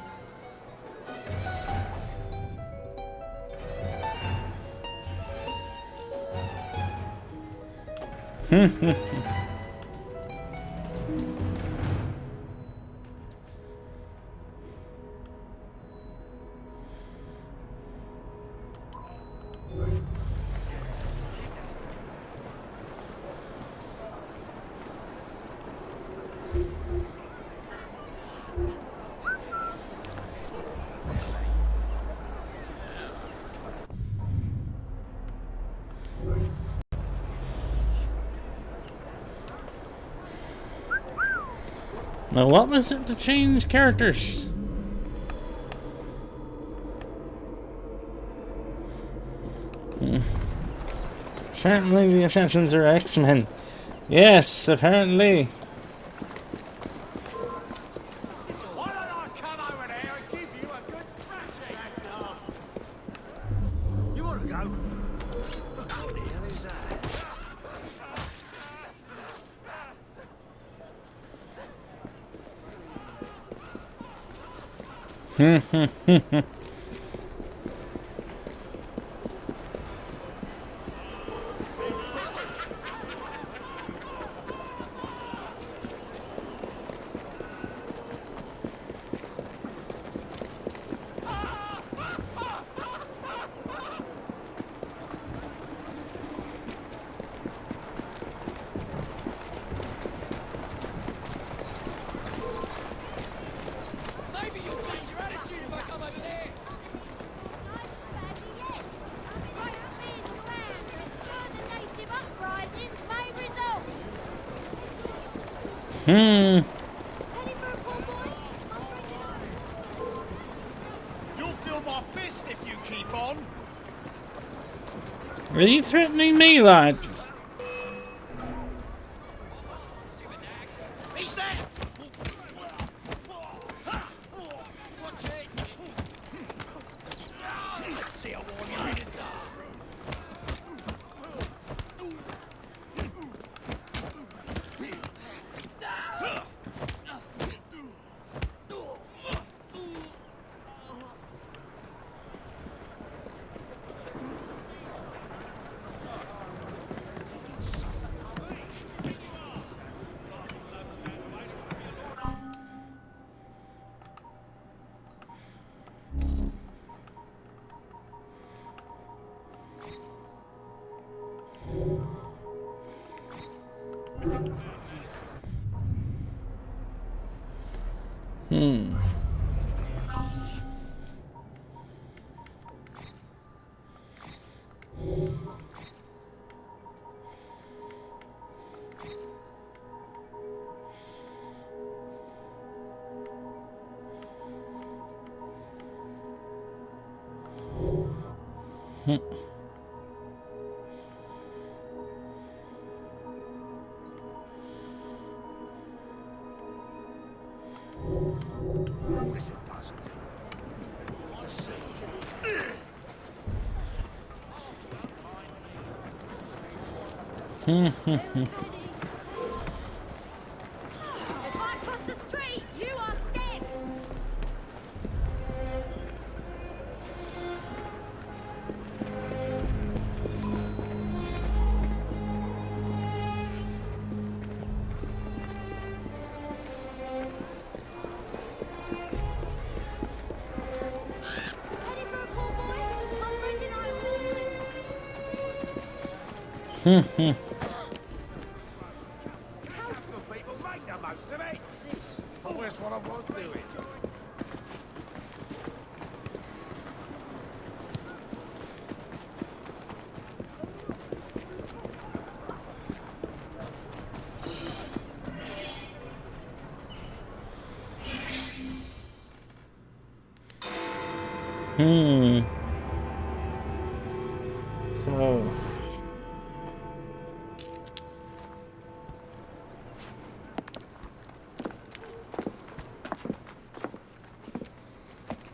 Now, what was it to change characters? Apparently the assassins are X-Men. Yes, apparently. Why don't I come over there and give you a good thrashing? That's off. You want to go? What the hell is that? Maybe you'll change your attitude if I come over there. Hmm. You'll feel my fist if you keep on. Are you threatening me, lad? He's there. Watch it. Let's see how warm your innards are. Hmm. Hmm. Notice it doesn't. I see. If I cross the street, you are dead! Ready for a poor boy? My friend and I are orphans. Good people make the most of it. Always what I was doing. So.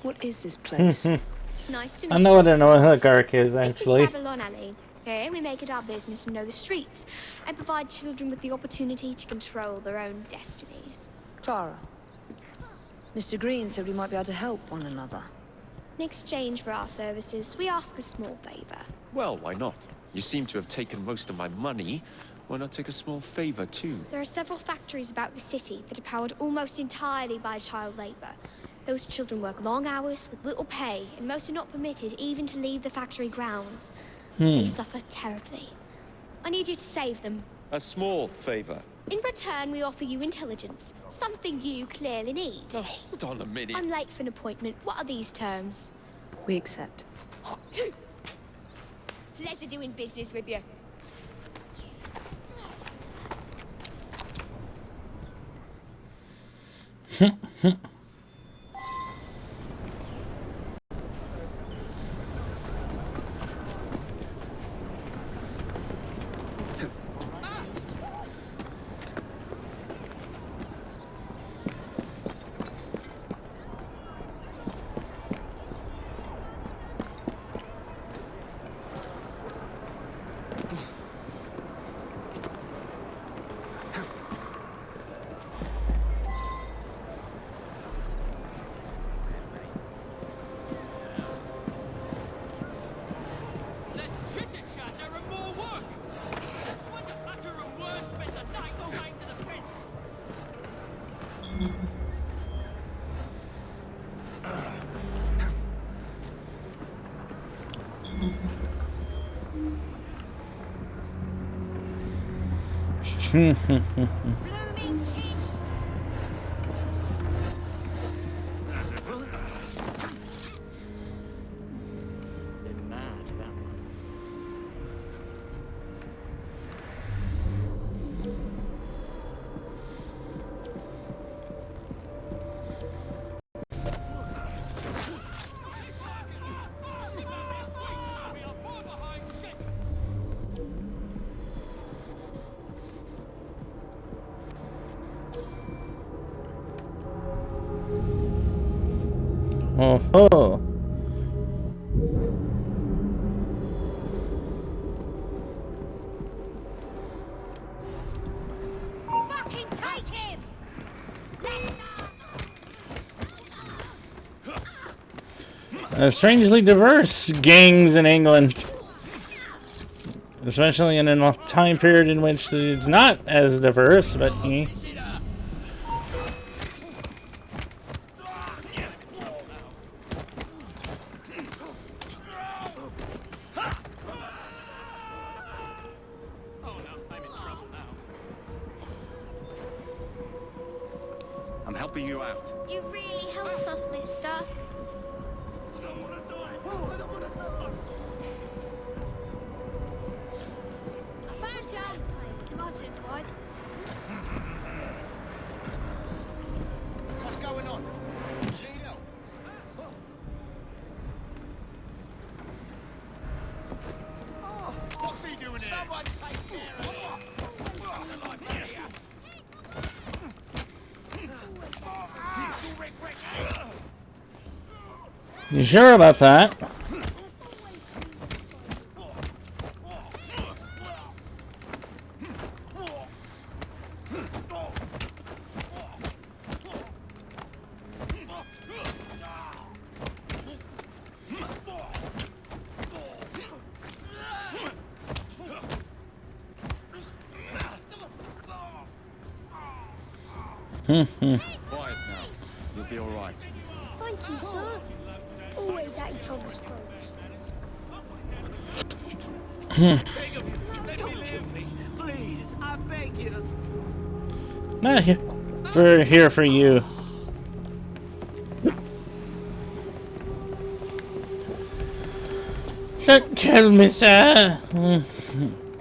What is this place? It's nice to meet I know what an oligarch is, actually. This is Babylon Alley. Here we make it our business to know the streets and provide children with the opportunity to control their own destinies. Clara. Mr. Green said we might be able to help one another. In exchange for our services, we ask a small favor. Well, why not? You seem to have taken most of my money. Why not take a small favor, too? There are several factories about the city that are powered almost entirely by child labor. Those children work long hours with little pay, and most are not permitted even to leave the factory grounds. They suffer terribly. I need you to save them. A small favor. In return, we offer you intelligence, something you clearly need. Oh, hold on a minute. I'm late for an appointment. What are these terms? We accept. Pleasure doing business with you. Oh. Fucking take him! Strangely diverse gangs in England. Especially in a time period in which it's not as diverse, but... I'm helping you out. You really helped us, mister. I found Charlie's plane. It's my turn to hide. What's going on? Need help? What's he doing here? Someone take care of him. You sure about that? Quiet now. You'll be all right. Thank you, sir. Always at each other's throats. Please, I beg you. Not here. We're here for you. Don't kill me, sir.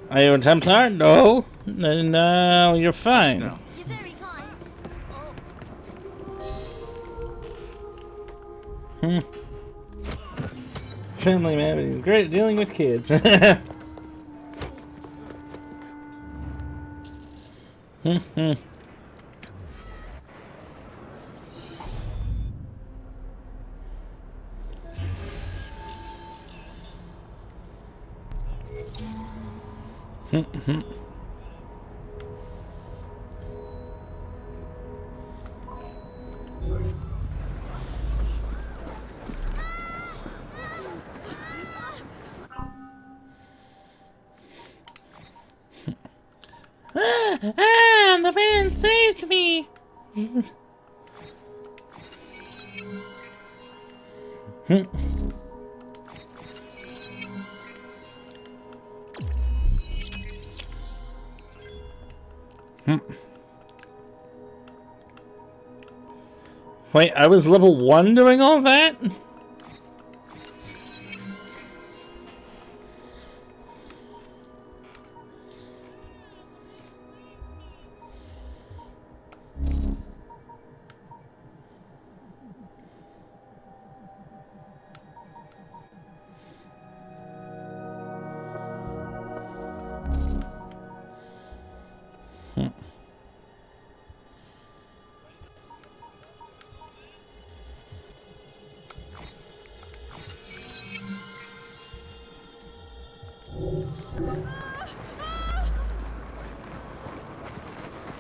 Are you a Templar? No. No, you're fine. You're very kind. family man, but he's great at dealing with kids. The man saved me. Wait, I was level 1 doing all that?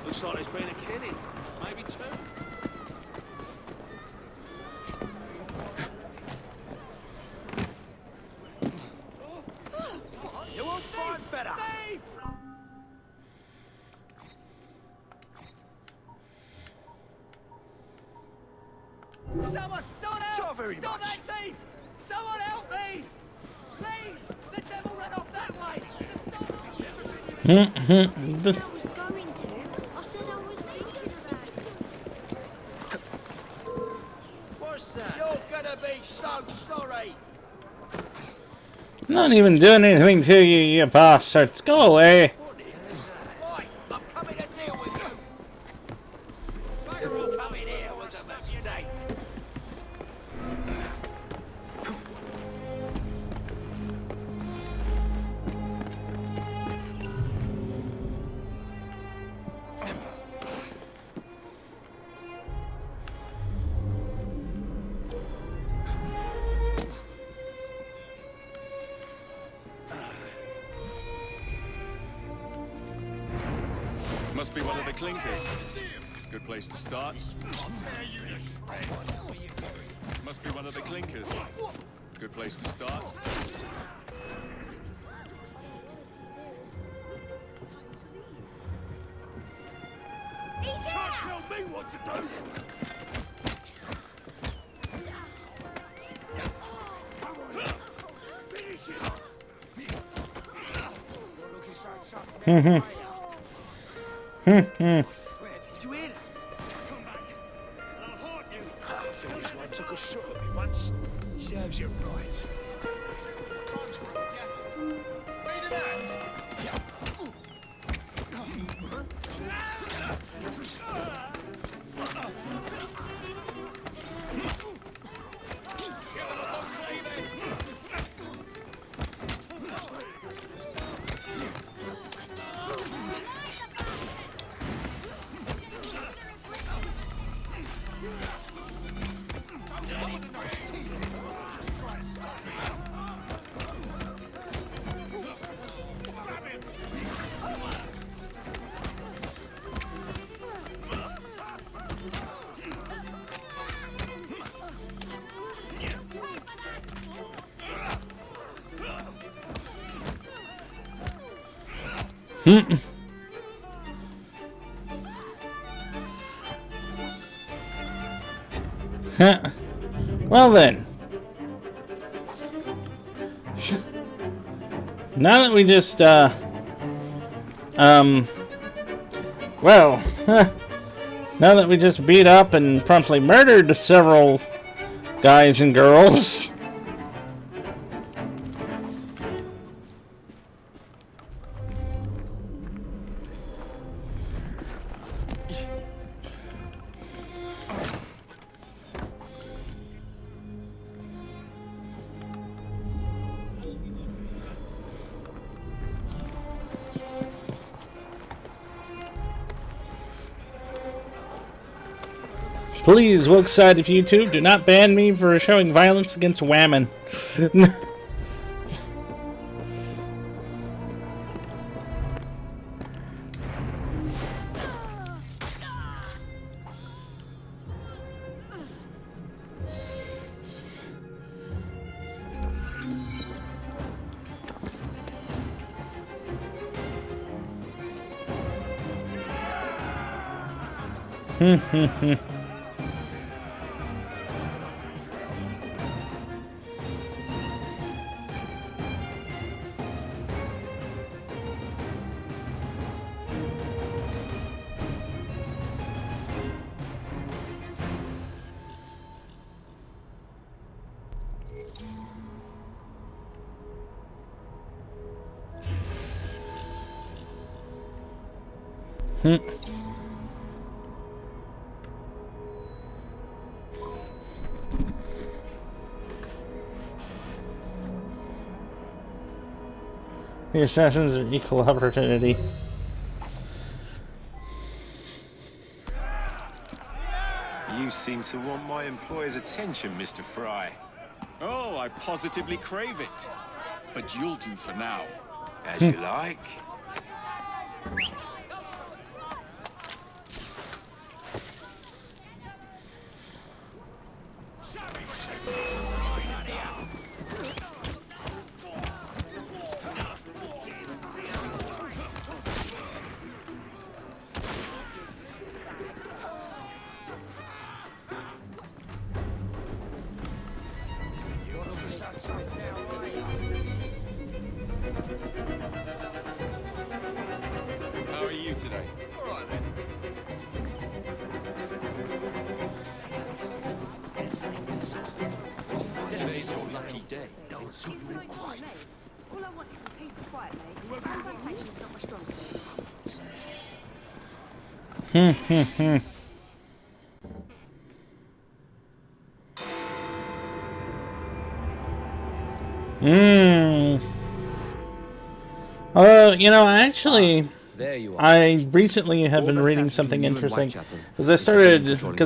Looks like there's been a killing. Maybe two. You won't find better. Someone help! Stop that thief! Someone help me! Please! The devil ran off that way! What's that? You're gonna be so sorry! I'm not even doing anything to you, you bastards. Go away. Right, I'm coming to deal with you! Bugger all coming here was a mistake! Must be one of the clinkers. Good place to start. Must be one of the clinkers. Good place to start. Can't tell me what to do! Come on, lads. Finish it! You're looking so tough. Did you hear that? Come back. I'll haunt you. I think this one took a shot at me once. Serves you right. Read an act. Well then. Now that we just, well, now that we just beat up and promptly murdered several guys and girls. Please, woke side of YouTube, do not ban me for showing violence against women. The assassins are equal opportunity. You seem to want my employer's attention, Mr. Fry. Oh, I positively crave it. But you'll do for now. As you like. How are you today? All right, then. Today's your lucky day. All I want is some peace and quiet, mate. Confrontation's not my strong suit. You know, I recently have been reading something interesting because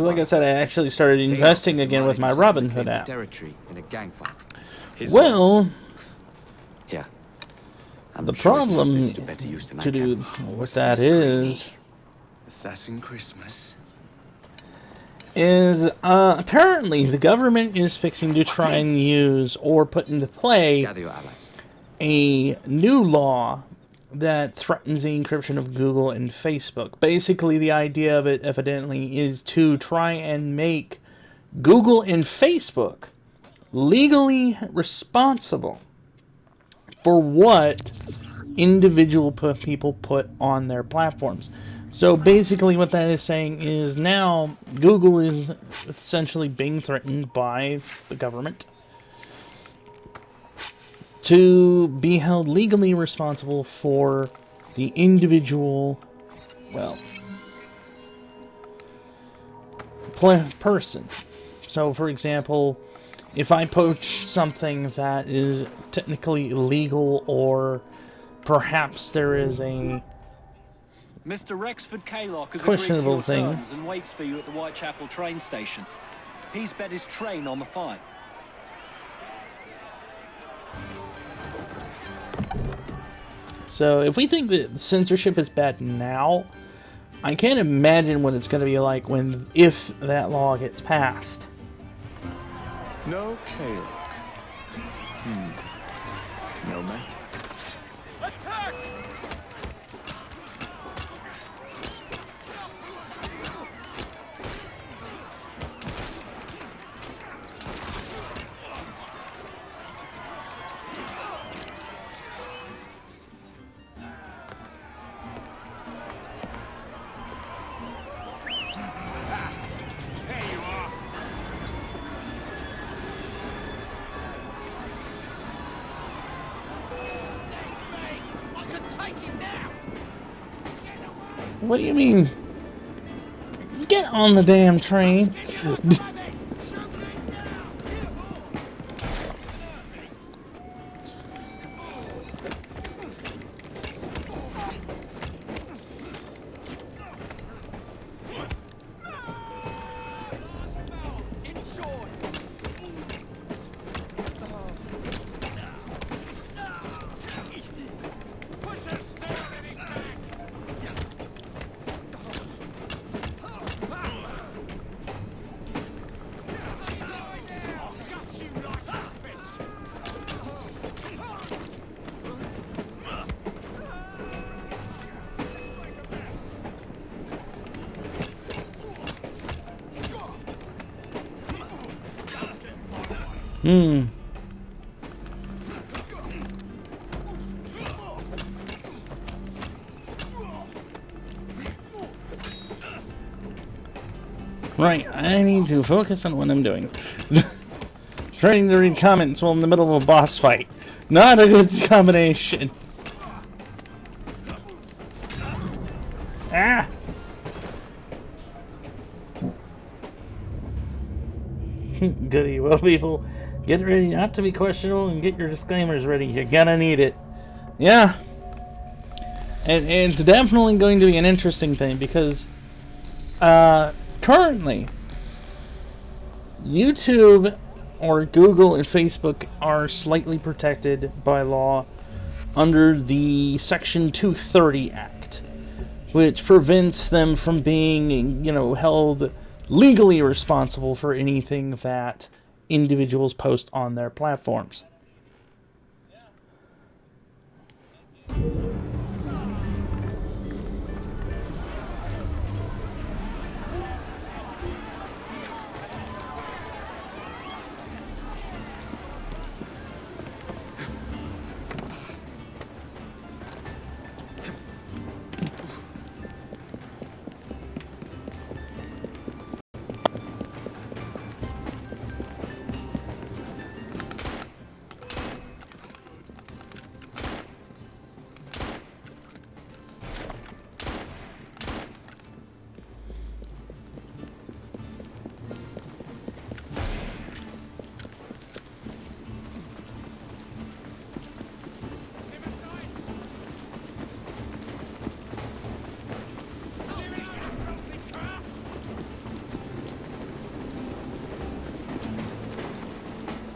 like I said, I actually started investing again with my Robinhood app. Well, yeah. The problem to do with that is Assassin Christmas. Apparently the government is fixing to try and use or put into play a new law that threatens the encryption of Google and Facebook. Basically, the idea of it, evidently, is to try and make Google and Facebook legally responsible for what individual people put on their platforms. So basically what that is saying is now Google is essentially being threatened by the government to be held legally responsible for the individual, well, person. So, for example, if I post something that is technically illegal, or perhaps there is a Mr. Rexford Kaylock has questionable agreed to your thing, terms and waits for you at the Whitechapel train station. He's bet his train on the fight. so if we think that censorship is bad now, I can't imagine what it's going to be like if that law gets passed. No Kaylock. No matter. Attack! What do you mean? Get on the damn train. Hmm. Right, I need to focus on what I'm doing. Trying to read comments while in the middle of a boss fight. Not a good combination. Ah! Goody. Well, people, get ready not to be questionable and get your disclaimers ready. You're gonna need it. Yeah. And it's definitely going to be an interesting thing because currently YouTube or Google and Facebook are slightly protected by law under the Section 230 Act, which prevents them from being, held legally responsible for anything that individuals post on their platforms.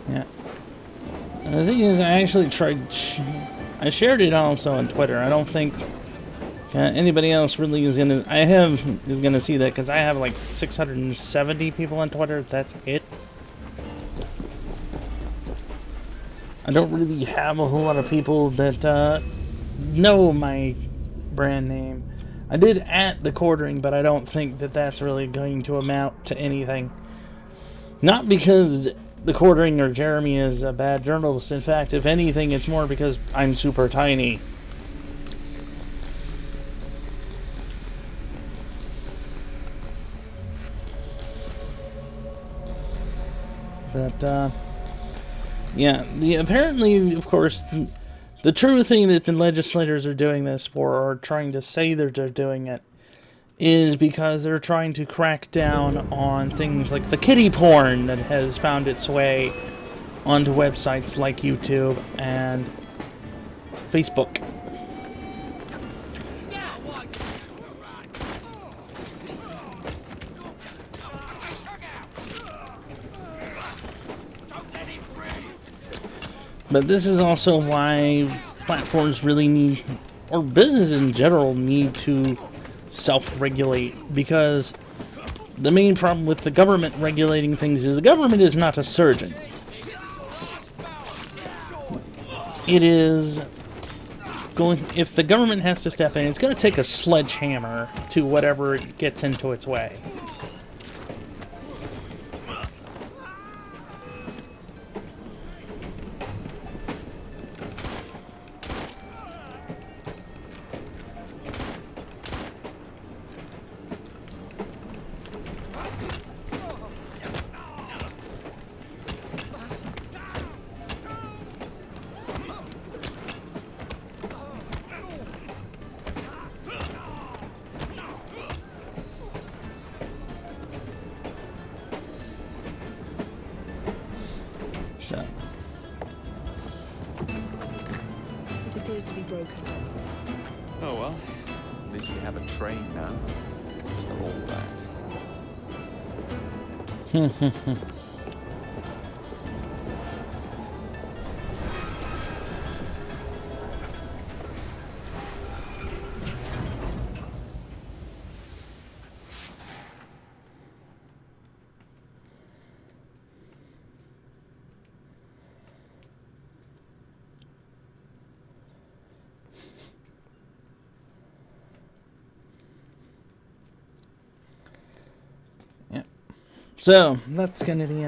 Yeah. The thing is, I actually tried. I shared it also on Twitter. I don't think anybody else really is gonna. Is gonna see that because I have like 670 people on Twitter. That's it. I don't really have a whole lot of people that know my brand name. I did at the quartering, but I don't think that that's really going to amount to anything. Not because the quartering or Jeremy is a bad journalist. In fact, if anything, it's more because I'm super tiny. But, yeah, apparently, of course, the true thing that the legislators are doing this for, or trying to say that they're doing it, is because they're trying to crack down on things like the kiddie porn that has found its way onto websites like YouTube and Facebook. But this is also why platforms really need, or businesses in general need to self-regulate, because the main problem with the government regulating things is the government is not a surgeon. It is going, if the government has to step in, it's going to take a sledgehammer to whatever it gets into its way. So. It appears to be broken. Oh well, at least we have a train now. It's not all that. So, that's gonna be,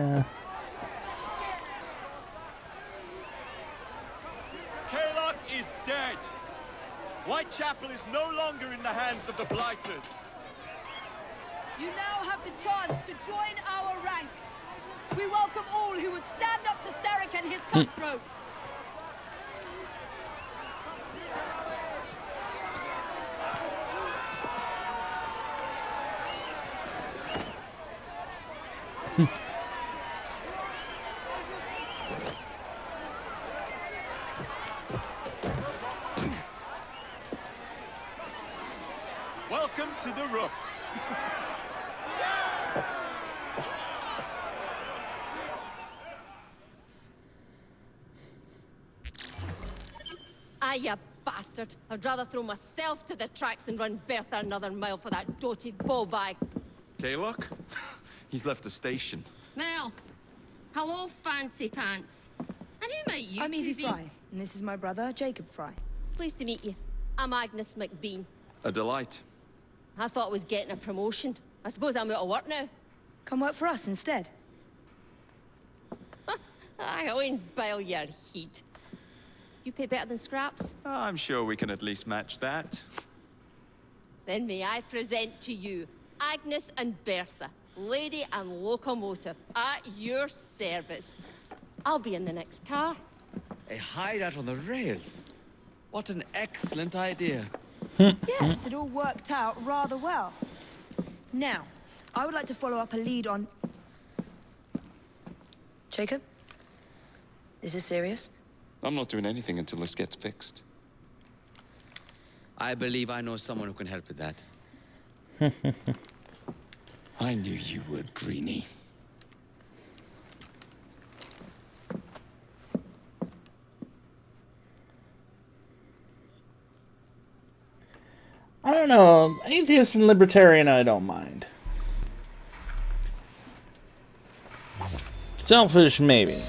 capital is no longer in the hands of the Blighters. You now have the chance to join our ranks. We welcome all who would stand up to Starrick and his cutthroats. Welcome to the Rooks. Ah, you bastard. I'd rather throw myself to the tracks than run Bertha another mile for that doted ball-bag. Kaylock? He's left the station. Mel. Hello, fancy pants. And who might you I'm two Evie be? Fry, and this is my brother, Jacob Fry. Pleased to meet you. I'm Agnes McBean. A delight. I thought I was getting a promotion. I suppose I'm out of work now. Come work for us instead. I won't bile your heat. You pay better than scraps? I'm sure we can at least match that. Then may I present to you Agnes and Bertha, lady and locomotive, at your service. I'll be in the next car. A hideout on the rails. What an excellent idea. Yes, it all worked out rather well. Now, I would like to follow up a lead on... Jacob? Is this serious? I'm not doing anything until this gets fixed. I believe I know someone who can help with that. I knew you would, Greenie. I don't know. Atheist and libertarian, I don't mind. Selfish, maybe.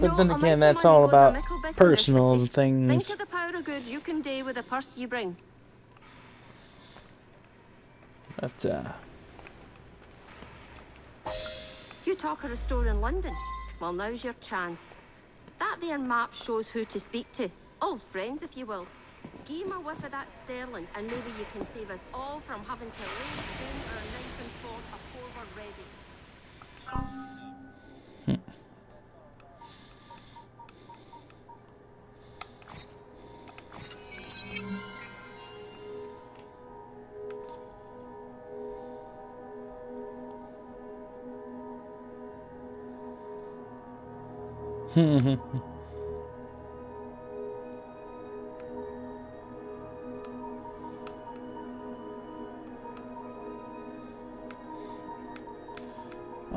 But then again, that's all about personal things. Think of the power of good you can do with the purse you bring. But, You talk of a store in London. Well, now's your chance. That there map shows who to speak to. Old friends, if you will. Give him a whiff of that sterling, and maybe you can save us all from having to lay down our knife and fork before we're ready.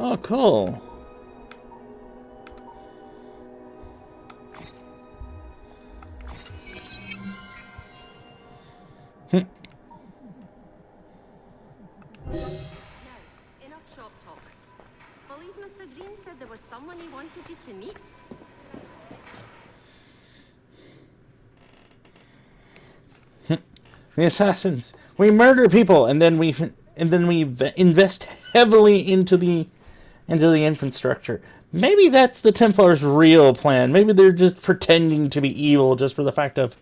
Oh, cool. Enough shop talk. Believe Mr. Green said there was someone he wanted you to meet. The assassins. We murder people, and then we invest heavily into the infrastructure. Maybe that's the Templars' real plan. Maybe they're just pretending to be evil just for the fact of,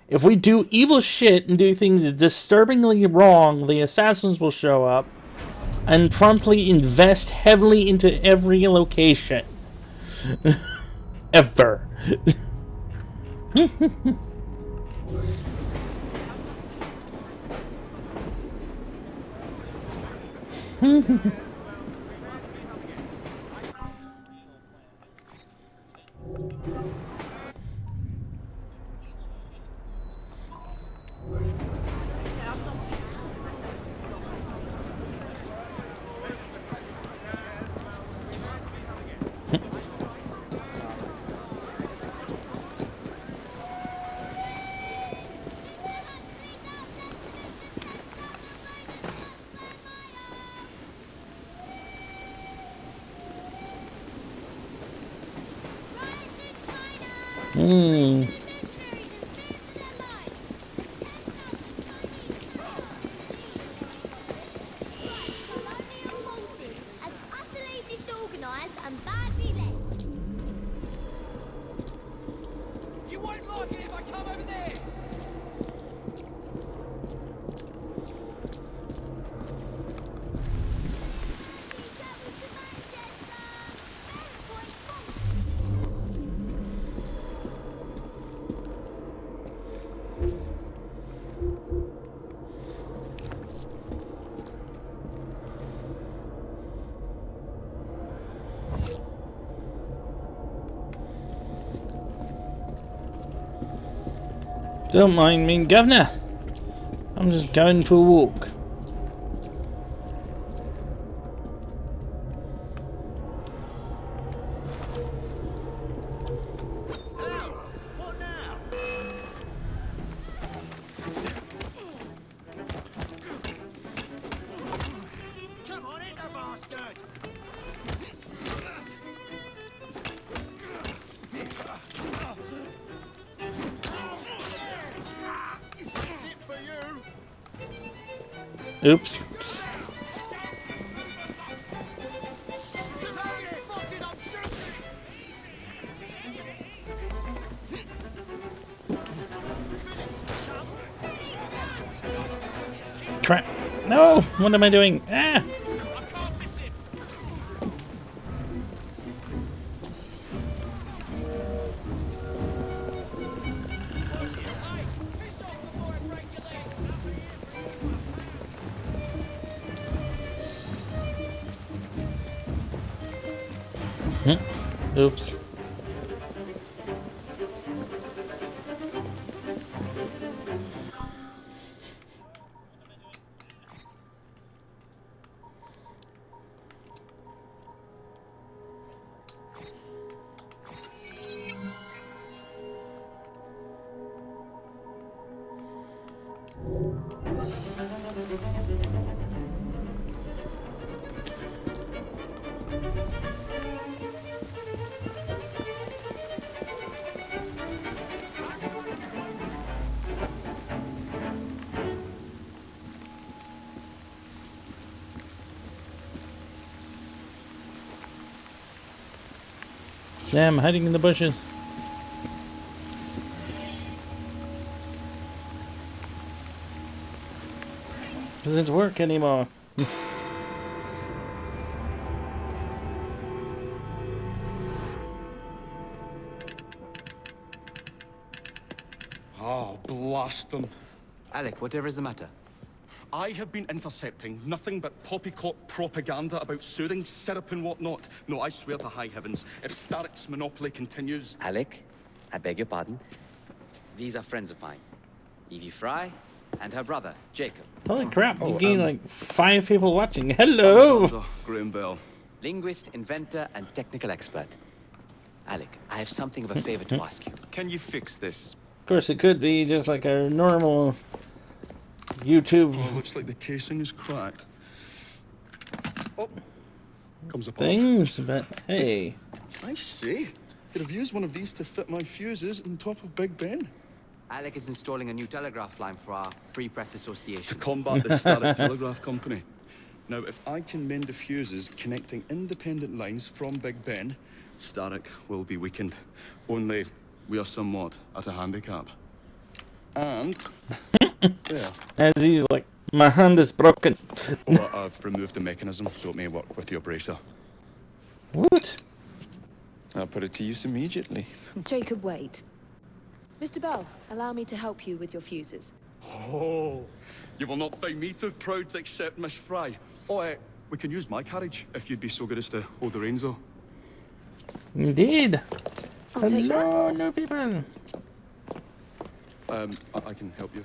if we do evil shit and do things disturbingly wrong, the assassins will show up and promptly invest heavily into every location. Ever. As utterly disorganized and badly led. You won't like it if I come over there! Don't mind me, Governor. I'm just going for a walk. Come on, hit the bastard! Is it for you? Oops. Target spotted, I'm shooting! Crap. No! What am I doing? Ah! Oops. Damn, hiding in the bushes. Doesn't work anymore. Oh, blast them. Alec, whatever is the matter? I have been intercepting nothing but poppycock propaganda about soothing syrup and whatnot. No, I swear to high heavens, if Starrick's monopoly continues... Alec, I beg your pardon. These are friends of mine. Evie Fry and her brother, Jacob. Holy crap, you gained like 5 people watching. Hello! Graham Bell. Linguist, inventor, and technical expert. Alec, I have something of a favor to ask you. Can you fix this? Of course, it could be just like a normal YouTube Oh, looks like the casing is cracked. Oh, comes apart. things, but hey. I see. Could have used one of these to fit my fuses on top of Big Ben. Alec is installing a new telegraph line for our Free Press Association. To combat the Starrick Telegraph Company. Now, if I can mend the fuses connecting independent lines from Big Ben, Starrick will be weakened. Only we are somewhat at a handicap. And... yeah. As he's like, my hand is broken. Well, I've removed the mechanism so it may work with your bracer. What? I'll put it to use immediately. Jacob, wait. Mr. Bell, allow me to help you with your fuses. Oh, you will not find me too proud to accept Miss Fry. Oh, we can use my carriage if you'd be so good as to hold the reins, though. Indeed. I'll take Hello, that. new people. I can help you.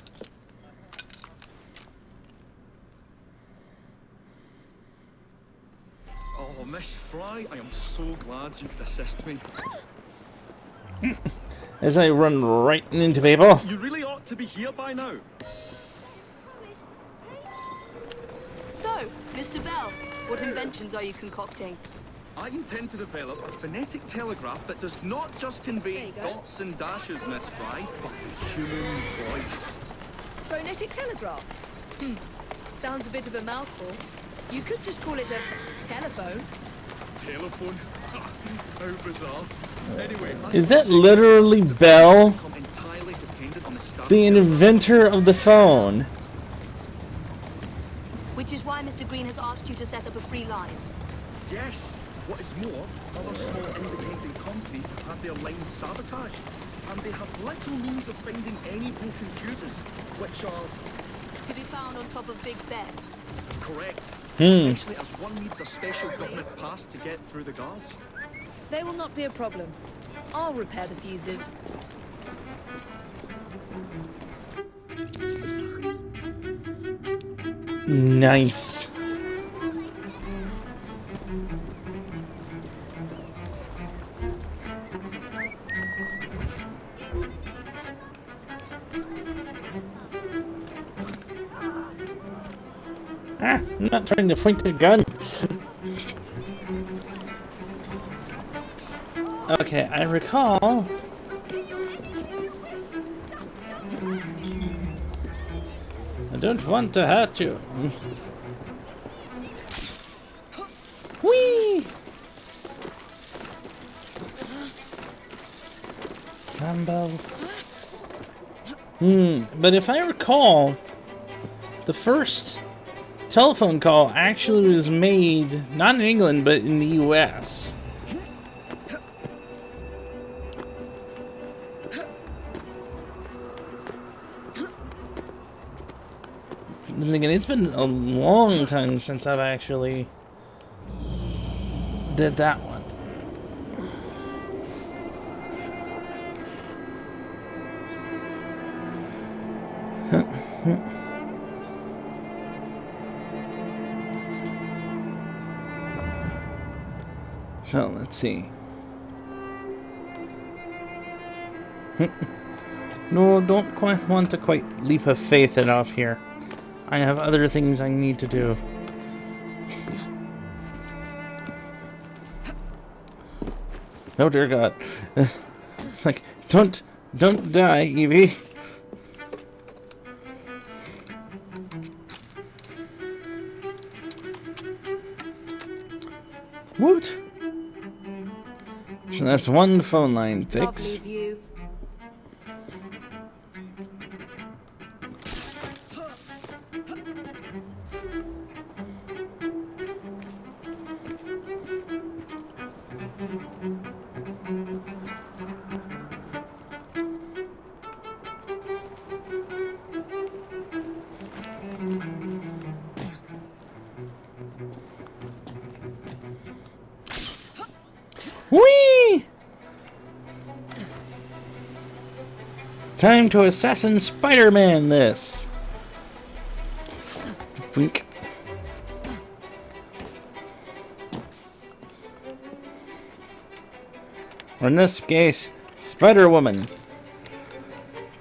Oh, Miss Fry, I am so glad you could assist me. As I run right into people. You really ought to be here by now. So, Mr. Bell, what inventions are you concocting? I intend to develop a phonetic telegraph that does not just convey dots and dashes, Miss Fry, but the human voice. Phonetic telegraph? Sounds a bit of a mouthful. You could just call it a telephone. Telephone? How bizarre. Anyway, Is that literally Bell? The inventor of the phone. Which is why Mr. Green has asked you to set up a free line. Yes. What is more, other small independent companies have had their lines sabotaged, and they have little means of finding any broken fuses, which are... To be found on top of Big Ben. Correct. Especially as one needs a special government pass to get through the guards. They will not be a problem. I'll repair the fuses. Nice. Ah, I'm not trying to point a gun. Okay, I recall. I don't want to hurt you. Whee! Combo. But if I recall, the first telephone call actually was made not in England but in the US. Then again, it's been a long time since I've actually did that one. So let's see. No, don't quite want to quite leap of faith it off here. I have other things I need to do. Oh dear God. It's like, don't die, Evie. Woot. So that's one phone line fix. Lovely view. Whee! Time to assassin Spider-Man this. Wink. Or in this case, Spider-Woman.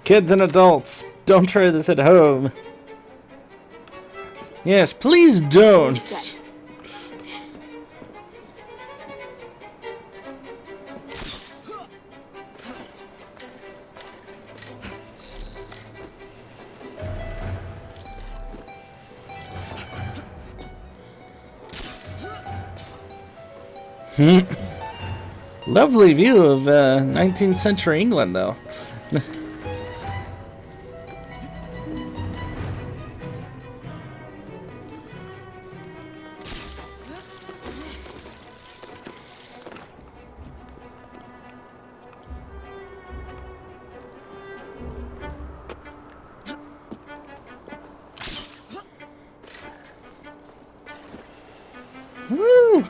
Kids and adults, don't try this at home. Yes, please don't. Lovely view of 19th century England, though. Woo!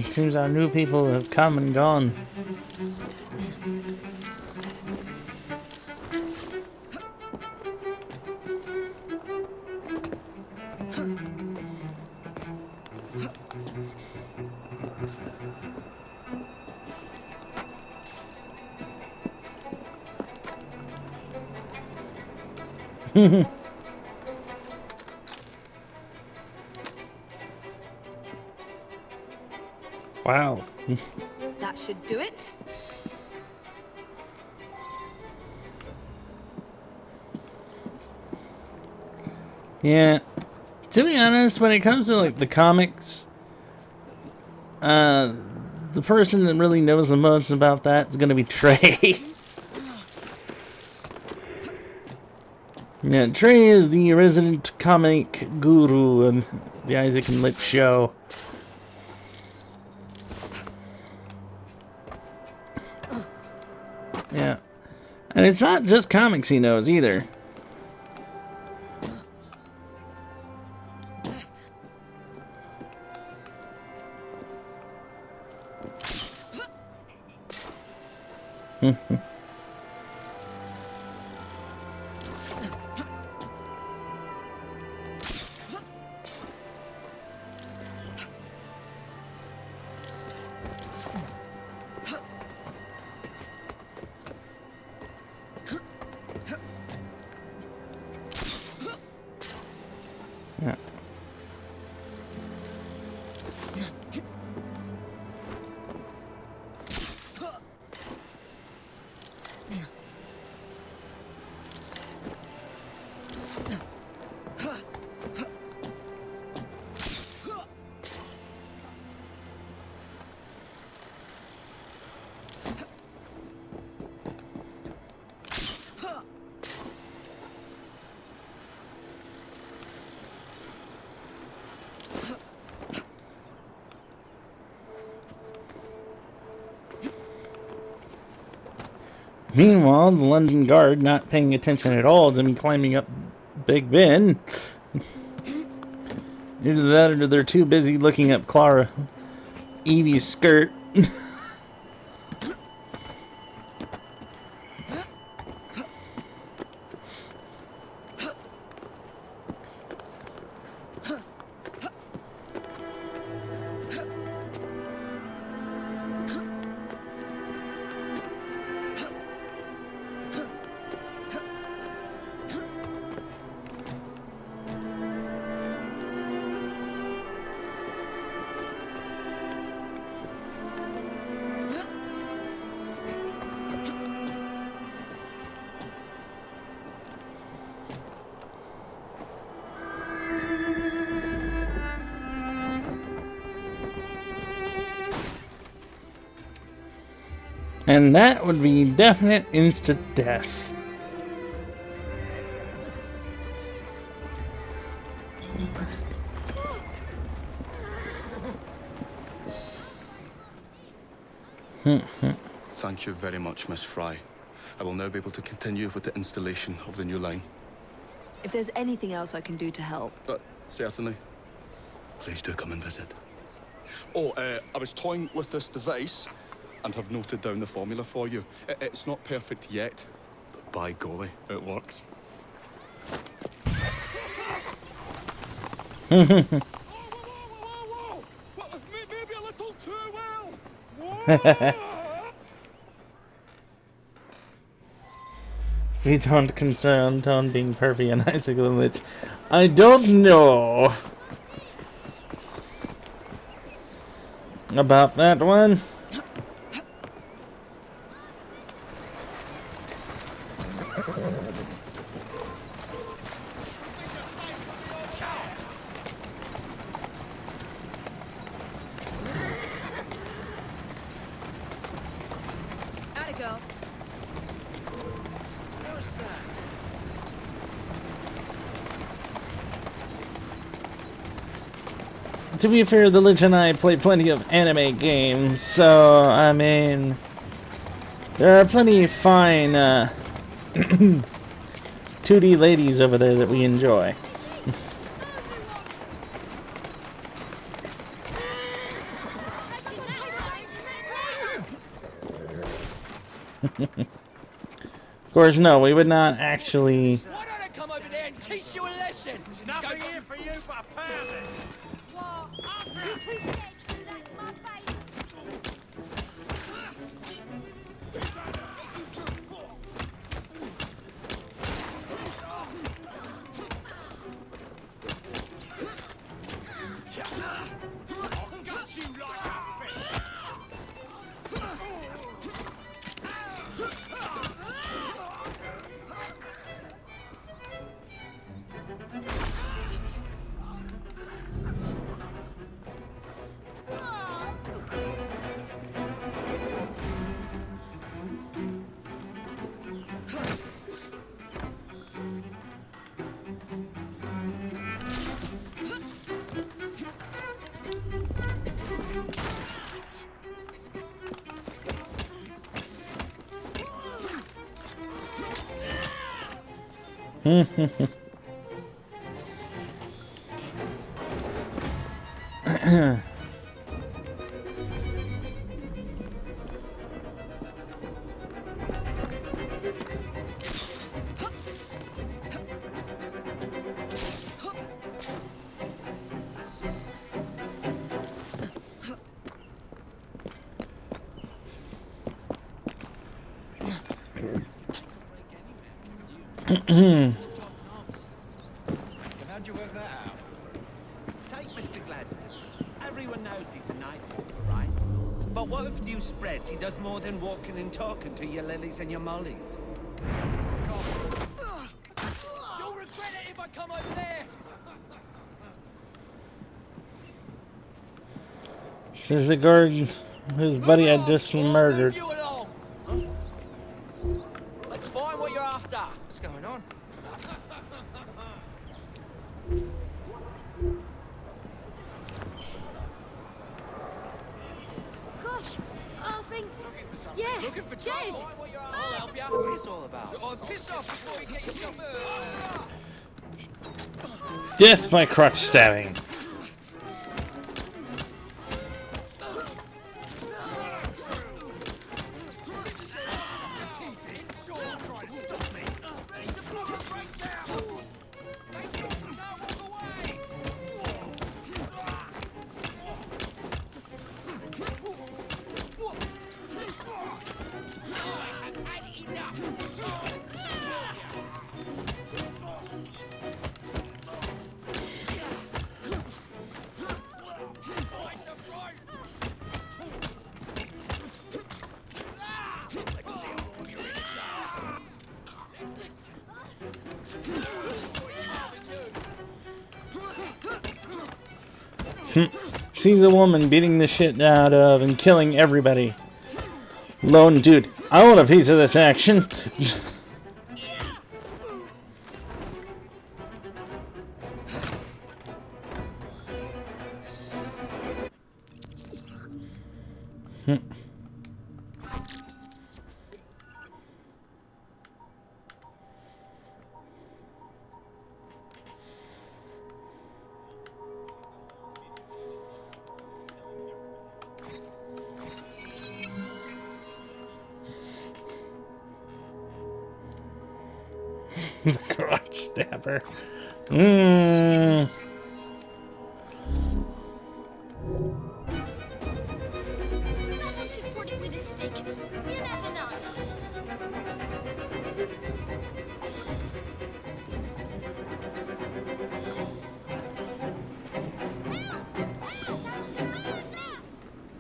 Seems our new people have come and gone. Wow. That should do it. Yeah. To be honest, when it comes to like the comics, the person that really knows the most about that is gonna be Trey. Yeah, Trey is the resident comic guru in the Isaac and Lit show. Yeah. And it's not just comics he knows either. Yeah. Meanwhile, the London Guard, not paying attention at all to me climbing up Big Ben. Either that or they're too busy looking up Clara Evie's skirt. And that would be definite instant death. Thank you very much, Miss Fry. I will now be able to continue with the installation of the new line. If there's anything else I can do to help. Certainly. Please do come and visit. Oh, I was toying with this device and have noted down the formula for you. It's not perfect yet, but by golly, it works. Maybe a little too well. If you don't concern on being perfect and icicle lich, I don't know about that one. How'd it go? To be fair, the Lich and I play plenty of anime games, so, I mean, there are plenty of fine 2D ladies over there that we enjoy. Of course, no, we would not actually... Why don't I come over there and teach you a lesson? There's nothing here for you but a pounding. What? You're too scared to do that to my face. I'll gut you like a fish. How'd you work that out? Take Mr. Gladstone. Everyone knows he's a night walker, right? But what if news spreads he does more than walking and talking to your lilies and your mollies? You'll regret it if I come over there! This is the guard whose buddy I just murdered. Let's find what you're after. What's going on? Gosh, Arthur. Yeah, Looking for dead. trouble? I'll help you. What's this all about? Oh, piss off before you get yourself hurt. Death by crotch stabbing. Sees a woman beating the shit out of and killing everybody. Lone dude, I want a piece of this action. The crotch stabber. Someone should put it with a stick. You never know.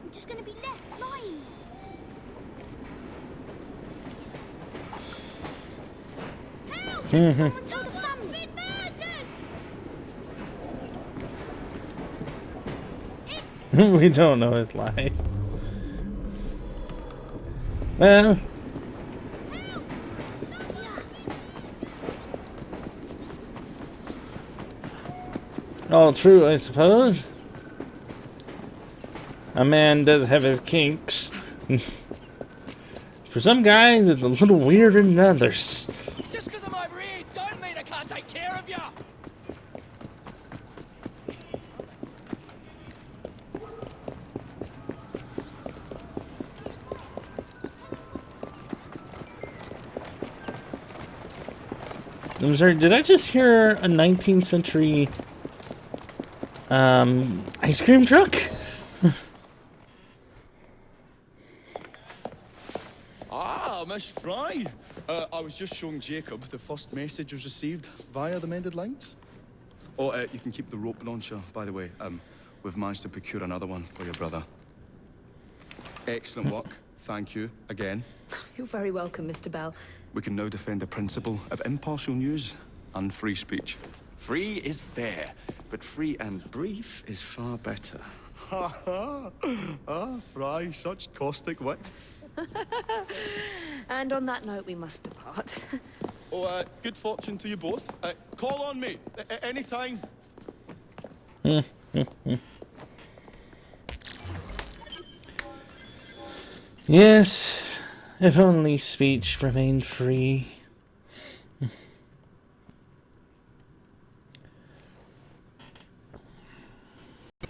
I'm just gonna be left lying there. Help! Someone tell the family. We don't know his life. Well, all true, I suppose. A man does have his kinks. For some guys, it's a little weirder than others. Just because I'm over here, don't mean I can't take care of you. I'm sorry, did I just hear a 19th century ice cream truck? Ah, Miss Fry. I was just showing Jacob the first message was received via the mended lines. Oh, you can keep the rope launcher, by the way. We've managed to procure another one for your brother. Excellent work. Thank you again. You're very welcome, Mr. Bell. We can now defend the principle of impartial news and free speech. Free is fair, but free and brief is far better. Ha ha! Ah, Fry, such caustic wit. And on that note, we must depart. Oh, good fortune to you both. Call on me anytime. Yes, if only speech remained free.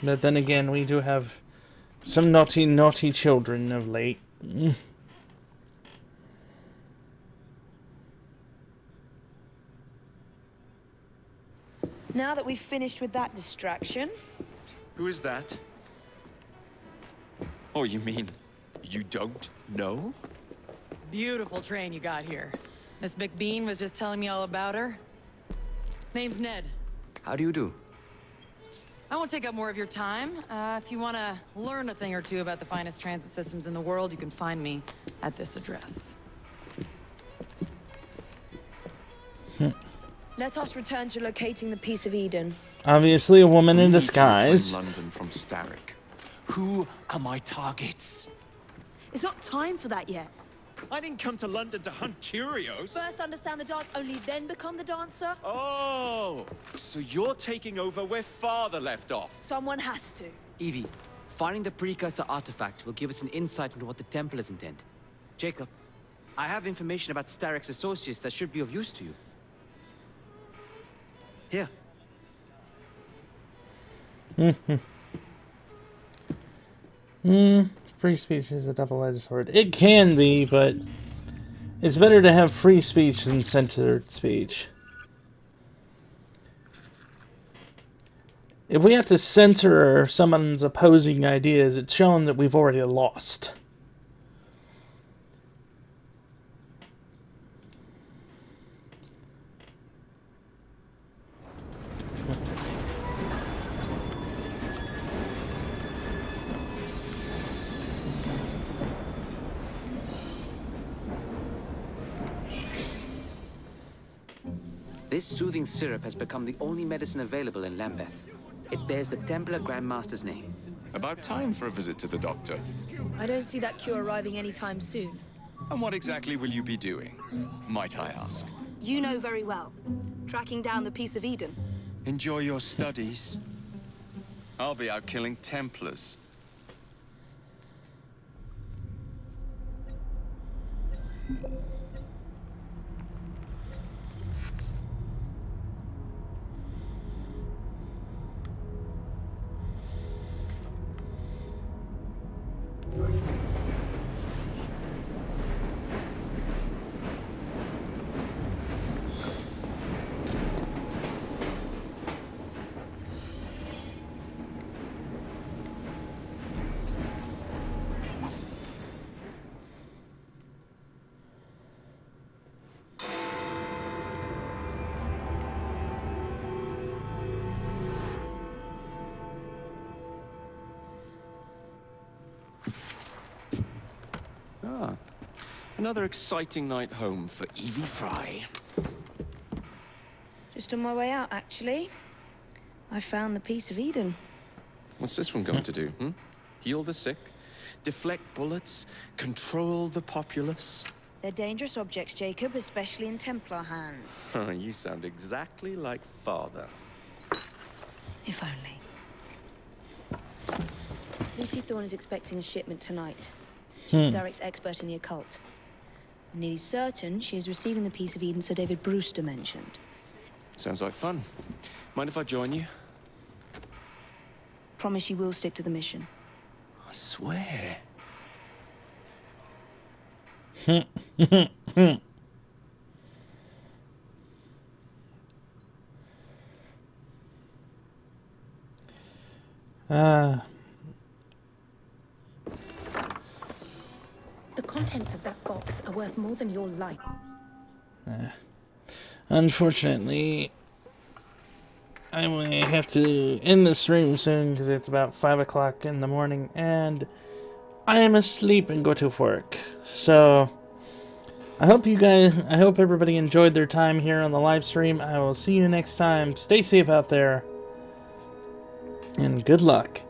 But then again, we do have some naughty, naughty children of late. Now that we've finished with that distraction... Who is that? Oh, you mean you don't know? Beautiful train you got here. Miss McBean was just telling me all about her. Name's Ned. How do you do? I won't take up more of your time. If you want to learn a thing or two about the finest transit systems in the world, you can find me at this address. Let us return to locating the Piece of Eden. Obviously a woman in disguise. London from Starrick. Who are my targets? It's not time for that yet. I didn't come to London to hunt curios. First understand the dance, only then become the dancer? Oh, so you're taking over where Father left off. Someone has to. Evie, finding the precursor artifact will give us an insight into what the Templars intend. Jacob, I have information about Starrick's associates that should be of use to you. Here. Free speech is a double-edged sword. It can be, but it's better to have free speech than censored speech. If we have to censor someone's opposing ideas, it's shown that we've already lost. This soothing syrup has become the only medicine available in Lambeth. It bears the Templar Grandmaster's name. About time for a visit to the doctor. I don't see that cure arriving anytime soon. And what exactly will you be doing, might I ask? You know very well. Tracking down the Piece of Eden. Enjoy your studies. I'll be out killing Templars. Ah, another exciting night home for Evie Fry. Just on my way out, actually. I found the Piece of Eden. What's this one going to do, Heal the sick, deflect bullets, control the populace? They're dangerous objects, Jacob, especially in Templar hands. You sound exactly like Father. If only. Lucy Thorne is expecting a shipment tonight. She's Starrick's expert in the occult. I'm nearly certain she is receiving the Piece of Eden Sir David Brewster mentioned. Sounds like fun. Mind if I join you? Promise you will stick to the mission. I swear. The contents of that box are worth more than your life. Unfortunately, I may have to end the stream soon because it's about 5 o'clock in the morning and I am asleep and go to work. So, I hope everybody enjoyed their time here on the live stream. I will see you next time. Stay safe out there and good luck.